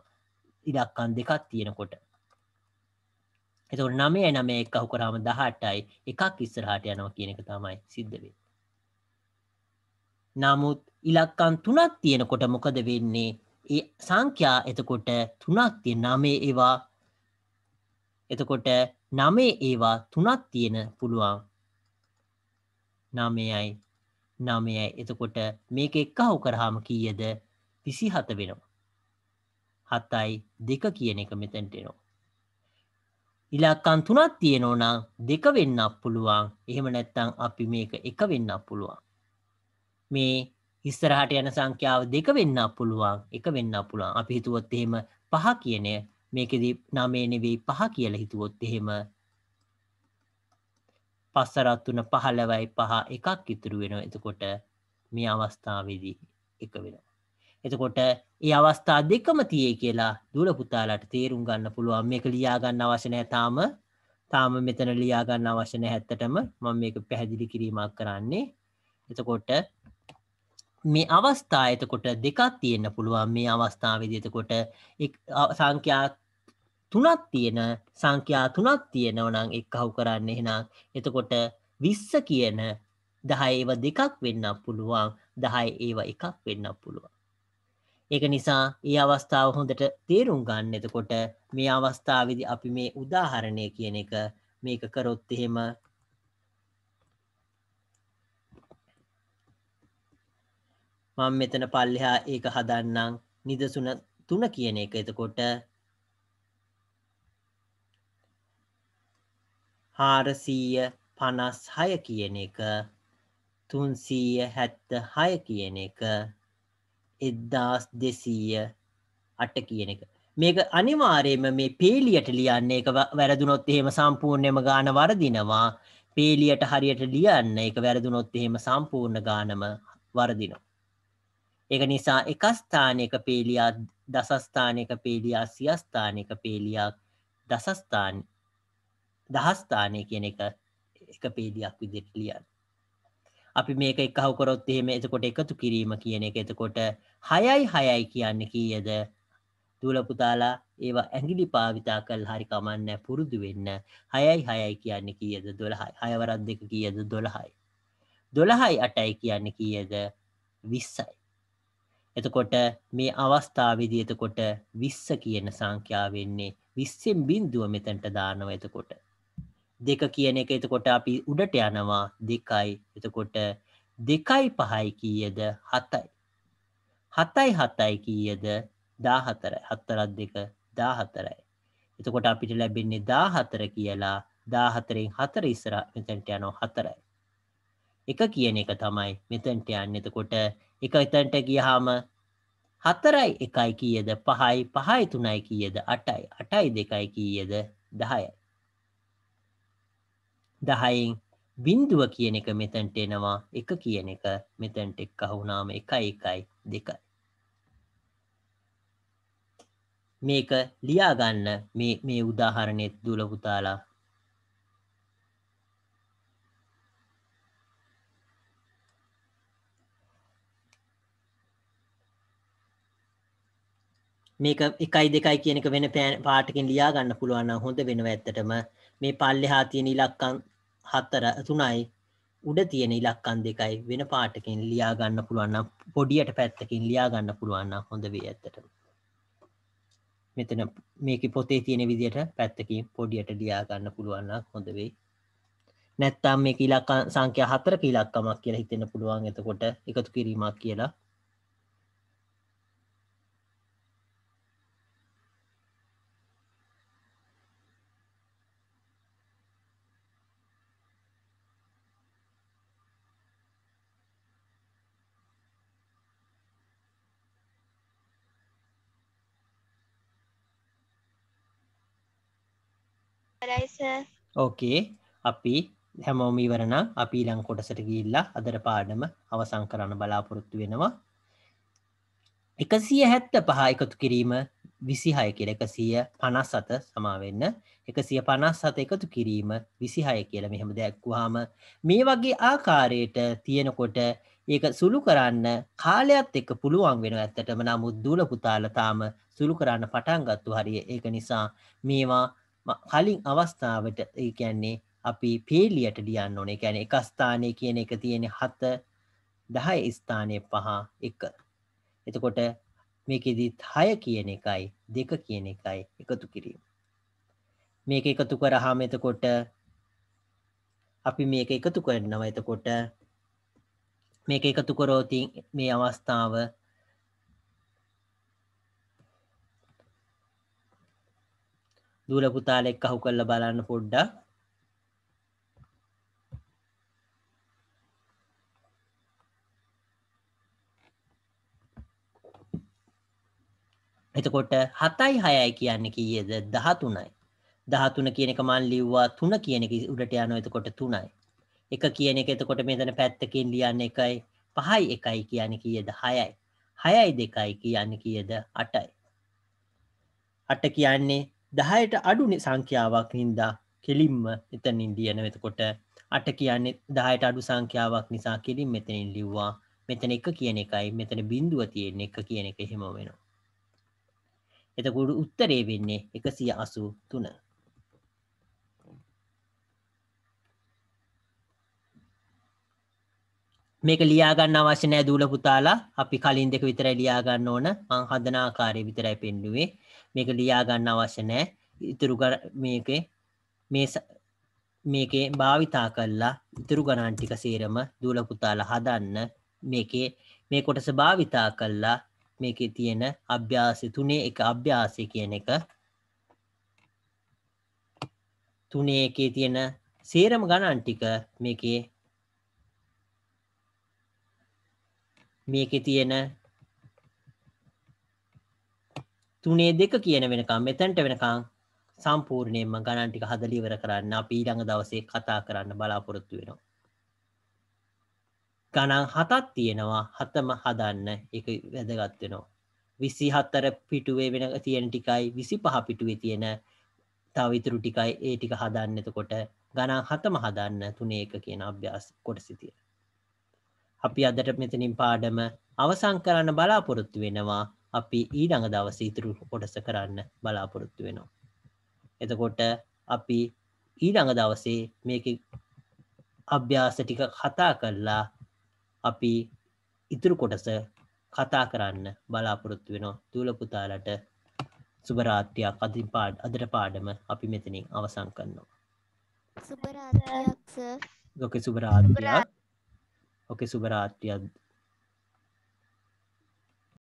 ඉලක්කම් දෙකක් තියෙනකොට. එතකොට 9යි 9 එකහු කරාම 18යි. එකක් ඉස්සරහට යනවා කියන එක තමයි සිද්ධ වෙන්නේ. නමුත් ඉලක්කම් 3ක් තියෙනකොට මොකද වෙන්නේ? ඒ සංඛ්‍යා එතකොට 3ක් තියෙන 9 ඒවා එතකොට 9 ඒවා 3ක් තියෙන පුළුවන් 9යි 9යි එතකොට මේක එකහු කරාම කීයද? 27 වෙනවා. 7යි 2 කියන එක මෙතනට එනවා. ඉලක්කම් 3ක් තියෙනවා නම් 2 වෙන්නත් පුළුවන්. එහෙම නැත්නම් අපි මේක 1 වෙන්නත් පුළුවන්. මේ ඉස්සරහට යන සංඛ්‍යාව 2 වෙන්නත් පුළුවන් 1 වෙන්නත් පුළුවන්. අපි හිතුවොත් එහෙම 5 කියන මේකෙදි 9 නෙවෙයි 5 කියලා හිතුවොත් එහෙම 5 3 15යි 5 එකක් ඉතුරු වෙනවා. එතකොට මේ අවස්ථාවේදී 1 වෙනවා. එතකොට මේ අවස්ථා දෙකම තියෙයි කියලා දුර පුතාලාට තේරුම් ගන්න පුළුවන්. මේක ලියා ගන්න අවශ්‍ය නැහැ තාම මෙතන ලියා ගන්න අවශ්‍ය නැහැ. ඇත්තටම මම මේක පැහැදිලි කිරීමක් කරන්නේ. එතකොට මේ අවස්ථා එතකොට දෙකක් තියෙන්න පුළුවන්. මේ අවස්ථාවේදී එතකොට සංඛ්‍යා 3ක් තියෙන සංඛ්‍යා 3ක් තියෙනවා නම් එකහු කරන්න එහෙනම් එතකොට 20 කියන 10 ඒවා දෙකක් වෙන්නත් පුළුවන් 10 ඒවා එකක් වෙන්නත් පුළුවන්. ඒක නිසා මේ අවස්ථාව හොඳට තේරුම් ගන්න. එතකොට මේ අවස්ථාවේදී අපි මේ උදාහරණය කියන එක මේක කරොත් එහෙම මම මෙතන පල්ලෙහා ඒක හදන්නම් නිදසුන 3 කියන එක. එතකොට 456 කියන එක 376 කියන එක 1208 කියන එක. මේක අනිවාර්යයෙන්ම මේ පේලියට ලියන්න. ඒක වැරදුනොත් එහෙම සම්පූර්ණයෙන්ම ගාන වරදිනවා. පේලියට හරියට ලියන්න. ඒක වැරදුනොත් එහෙම සම්පූර්ණ ගානම වරදිනවා. ඒක නිසා එක ස්ථානයක පේලියක් දස ස්ථානයක පේලියක් සිය ස්ථානයක පේලියක් දස ස්ථානය කියන එක එක පේලියක් විදිහට ලියන්න. අපි මේක එකහව කරොත් එහෙම එතකොට එකතු කිරීම කියන එක එතකොට 6යි 6යි කියන්නේ කීයද? දූල පුතාලා ඒවා ඇඟිලි භාවිතා කරලා හරි කමන්නේ පුරුදු වෙන්න. 6යි 6යි කියන්නේ කීයද? 12යි. 6 වරක් 2 කීයද? 12යි. 12යි 8යි කියන්නේ කීයද? 20යි. එතකොට මේ අවස්ථාවේදී එතකොට 20 කියන සංඛ්‍යාව වෙන්නේ 20න් බිඳුව මෙතනට දානවා. එතකොට 2 කියන එක එතකොට අපි උඩට යනවා 2යි. එතකොට 2යි 5යි කීයද? 7යි. 7යි 7යි කීයද? 14යි. 4ක් 2 14යි. එතකොට අපිට ලැබෙන්නේ 14 කියලා 14න් 4 ඉස්සර මෙතනට යනවා 4යි. 1 කියන එක තමයි මෙතනට යන්නේ. එතකොට 1 එතනට ගියාම 4යි 1යි කීයද? 5යි 5යි 3යි කීයද? 8යි 8යි 2යි කීයද? 10යි. 10න් බිඳුව කියන එක මෙතනට එනවා. 1 කියන එක මෙතනට එක්ක වුණාම 1යි 1යි 2යි. මේක ලියා ගන්න මේ උදාහරණෙත් දුල පුතාලා. මේක 1යි 2යි කියන එක වෙන පාටකින් ලියා ගන්න පුළුවන් නම් හොඳ වෙනවා. ඇත්තටම මේ පල්ලෙහා තියෙන ඉලක්කම් 4 3යි උඩ තියෙන ඉලක්කම් 2යි වෙන පාටකින් ලියා ගන්න පුළුවන් නම් පොඩියට පැත්තකින් ලියා ගන්න පුළුවන් නම් හොඳ වෙයි ඇත්තටම. මෙතන මේකේ පොතේ තියෙන විදිහට පැත්තකින් පොඩියට ලියා ගන්න පුළුවන් නම් හොඳ වෙයි. නැත්තම් මේක ඉලක්ක සංඛ්‍යා 4ක ඉලක්කමක් කියලා හිතෙන්න පුළුවන්. එතකොට එකතු කිරීමක් කියලා. ඕකේ අපි හැමෝම ඉවර නම් අපි ඊළඟ කොටසට ගිහිල්ලා අදට පාඩම අවසන් කරන්න බලාපොරොත්තු වෙනවා. 175 එකතු කිරීම 26 කියලා 157 සමා වෙන්න 157 එකතු කිරීම 26 කියලා මෙහෙම දැක්කුවාම මේ වගේ ආකාරයට තියෙනකොට ඒක සුළු කරන්න කාලයත් එක්ක පුළුවන් වෙනවා. ඇත්තටම නමුත් දූල පුතාලා තාම සුළු කරන්න පටන් ගත්තු හරිය. ඒක නිසා මේවා කලින් අවස්ථාවට ඒ කියන්නේ අපි පේලියට ලියන්න ඕනේ. ඒ කියන්නේ එක ස්ථානයේ කියන එක තියෙන්නේ 7 10 ස්ථානයේ 5 1. එතකොට මේකෙදි 6 කියන එකයි 2 කියන එකයි එකතු කිරීම. මේක එකතු කරාම එතකොට අපි මේක එකතු කරනවා. එතකොට මේක එකතු කරොත් මේ අවස්ථාව දූල පුතාලා එක්ක අහු කරලා බලන්න පොඩ්ඩක්. එතකොට 7යි 6යි කියන්නේ කීයද? 13යි. 13 කියන එක මම ලිව්වා 3 කියන එක උඩට යනවා. එතකොට 3යි. 1 කියන එක එතකොට මෙතන පැත්තකින් ලියන්න 1යි. 5යි 1යි කියන්නේ කීයද? 6යි. 6යි 2යි කියන්නේ කීයද? 8යි. 8 කියන්නේ 10ට අඩු සංඛ්‍යාවක් හින්දා කෙලින්ම එතනින් ලියනවා. එතකොට 8 කියන්නේ 10ට අඩු සංඛ්‍යාවක් නිසා කෙලින් මෙතනින් ලිව්වා. මෙතන 1 කියන එකයි මෙතන බිඳුව තියෙන 1 කියන එක එහෙම වෙනවා. එතකොට උත්තරේ වෙන්නේ 183. මේක ලියා ගන්න අවශ්‍ය නැහැ දූල පුතාලා. අපි කලින් දෙක විතරයි ලියා ගන්න ඕන. මං හදන ආකාරය විතරයි පෙන්නුවේ. මේක ලියා ගන්න අවශ්‍ය නැහැ. ඉතුරු මේකේ මේ මේකේ භාවිතා කළා ඉතුරු ගණන් ටික සේරම දූල පුතාලා හදන්න මේකේ මේ කොටස භාවිතා කළා මේකේ තියෙන අභ්‍යාසය 3 එක අභ්‍යාසය කියන එක 3 එකේ තියෙන සේරම ගණන් ටික මේකේ තියෙන 3 2 කියන වෙනකම් මෙතනට වෙනකම් සම්පූර්ණයෙන්ම ගණන් ටික හදලා ඉවර කරන්න අපි ඊළඟ දවසේ කතා කරන්න බලාපොරොත්තු වෙනවා. ගණන් 7ක් තියෙනවා 7ම හදන්න ඒක වැදගත් වෙනවා. 24 පිටුවේ වෙන තියෙන ටිකයි 25 පිටුවේ තියෙන තව ඉතුරු ටිකයි ඒ ටික හදන්න. එතකොට ගණන් 7ම හදන්න 3 1 කියන අභ්‍යාස කොටසේ තියෙන. අපි අදට මෙතනින් පාඩම අවසන් කරන්න බලාපොරොත්තු වෙනවා. අපි ඊළඟ දවසේ ඉතුරු කොටස කරන්න බලාපොරොත්තු වෙනවා. එතකොට අපි ඊළඟ දවසේ මේකේ අභ්‍යාස ටික කතා කරලා අපි ඉතුරු කොටස කතා කරන්න බලාපොරොත්තු වෙනවා. දූල පුතාලට සුබ රාත්‍රියක්. අදට පාඩම අපි මෙතනින් අවසන් කරනවා. සුබ රාත්‍රියක් සර්. ඔකේ සුබ රාත්‍රියක්. ඔකේ සුබ රාත්‍රියක්.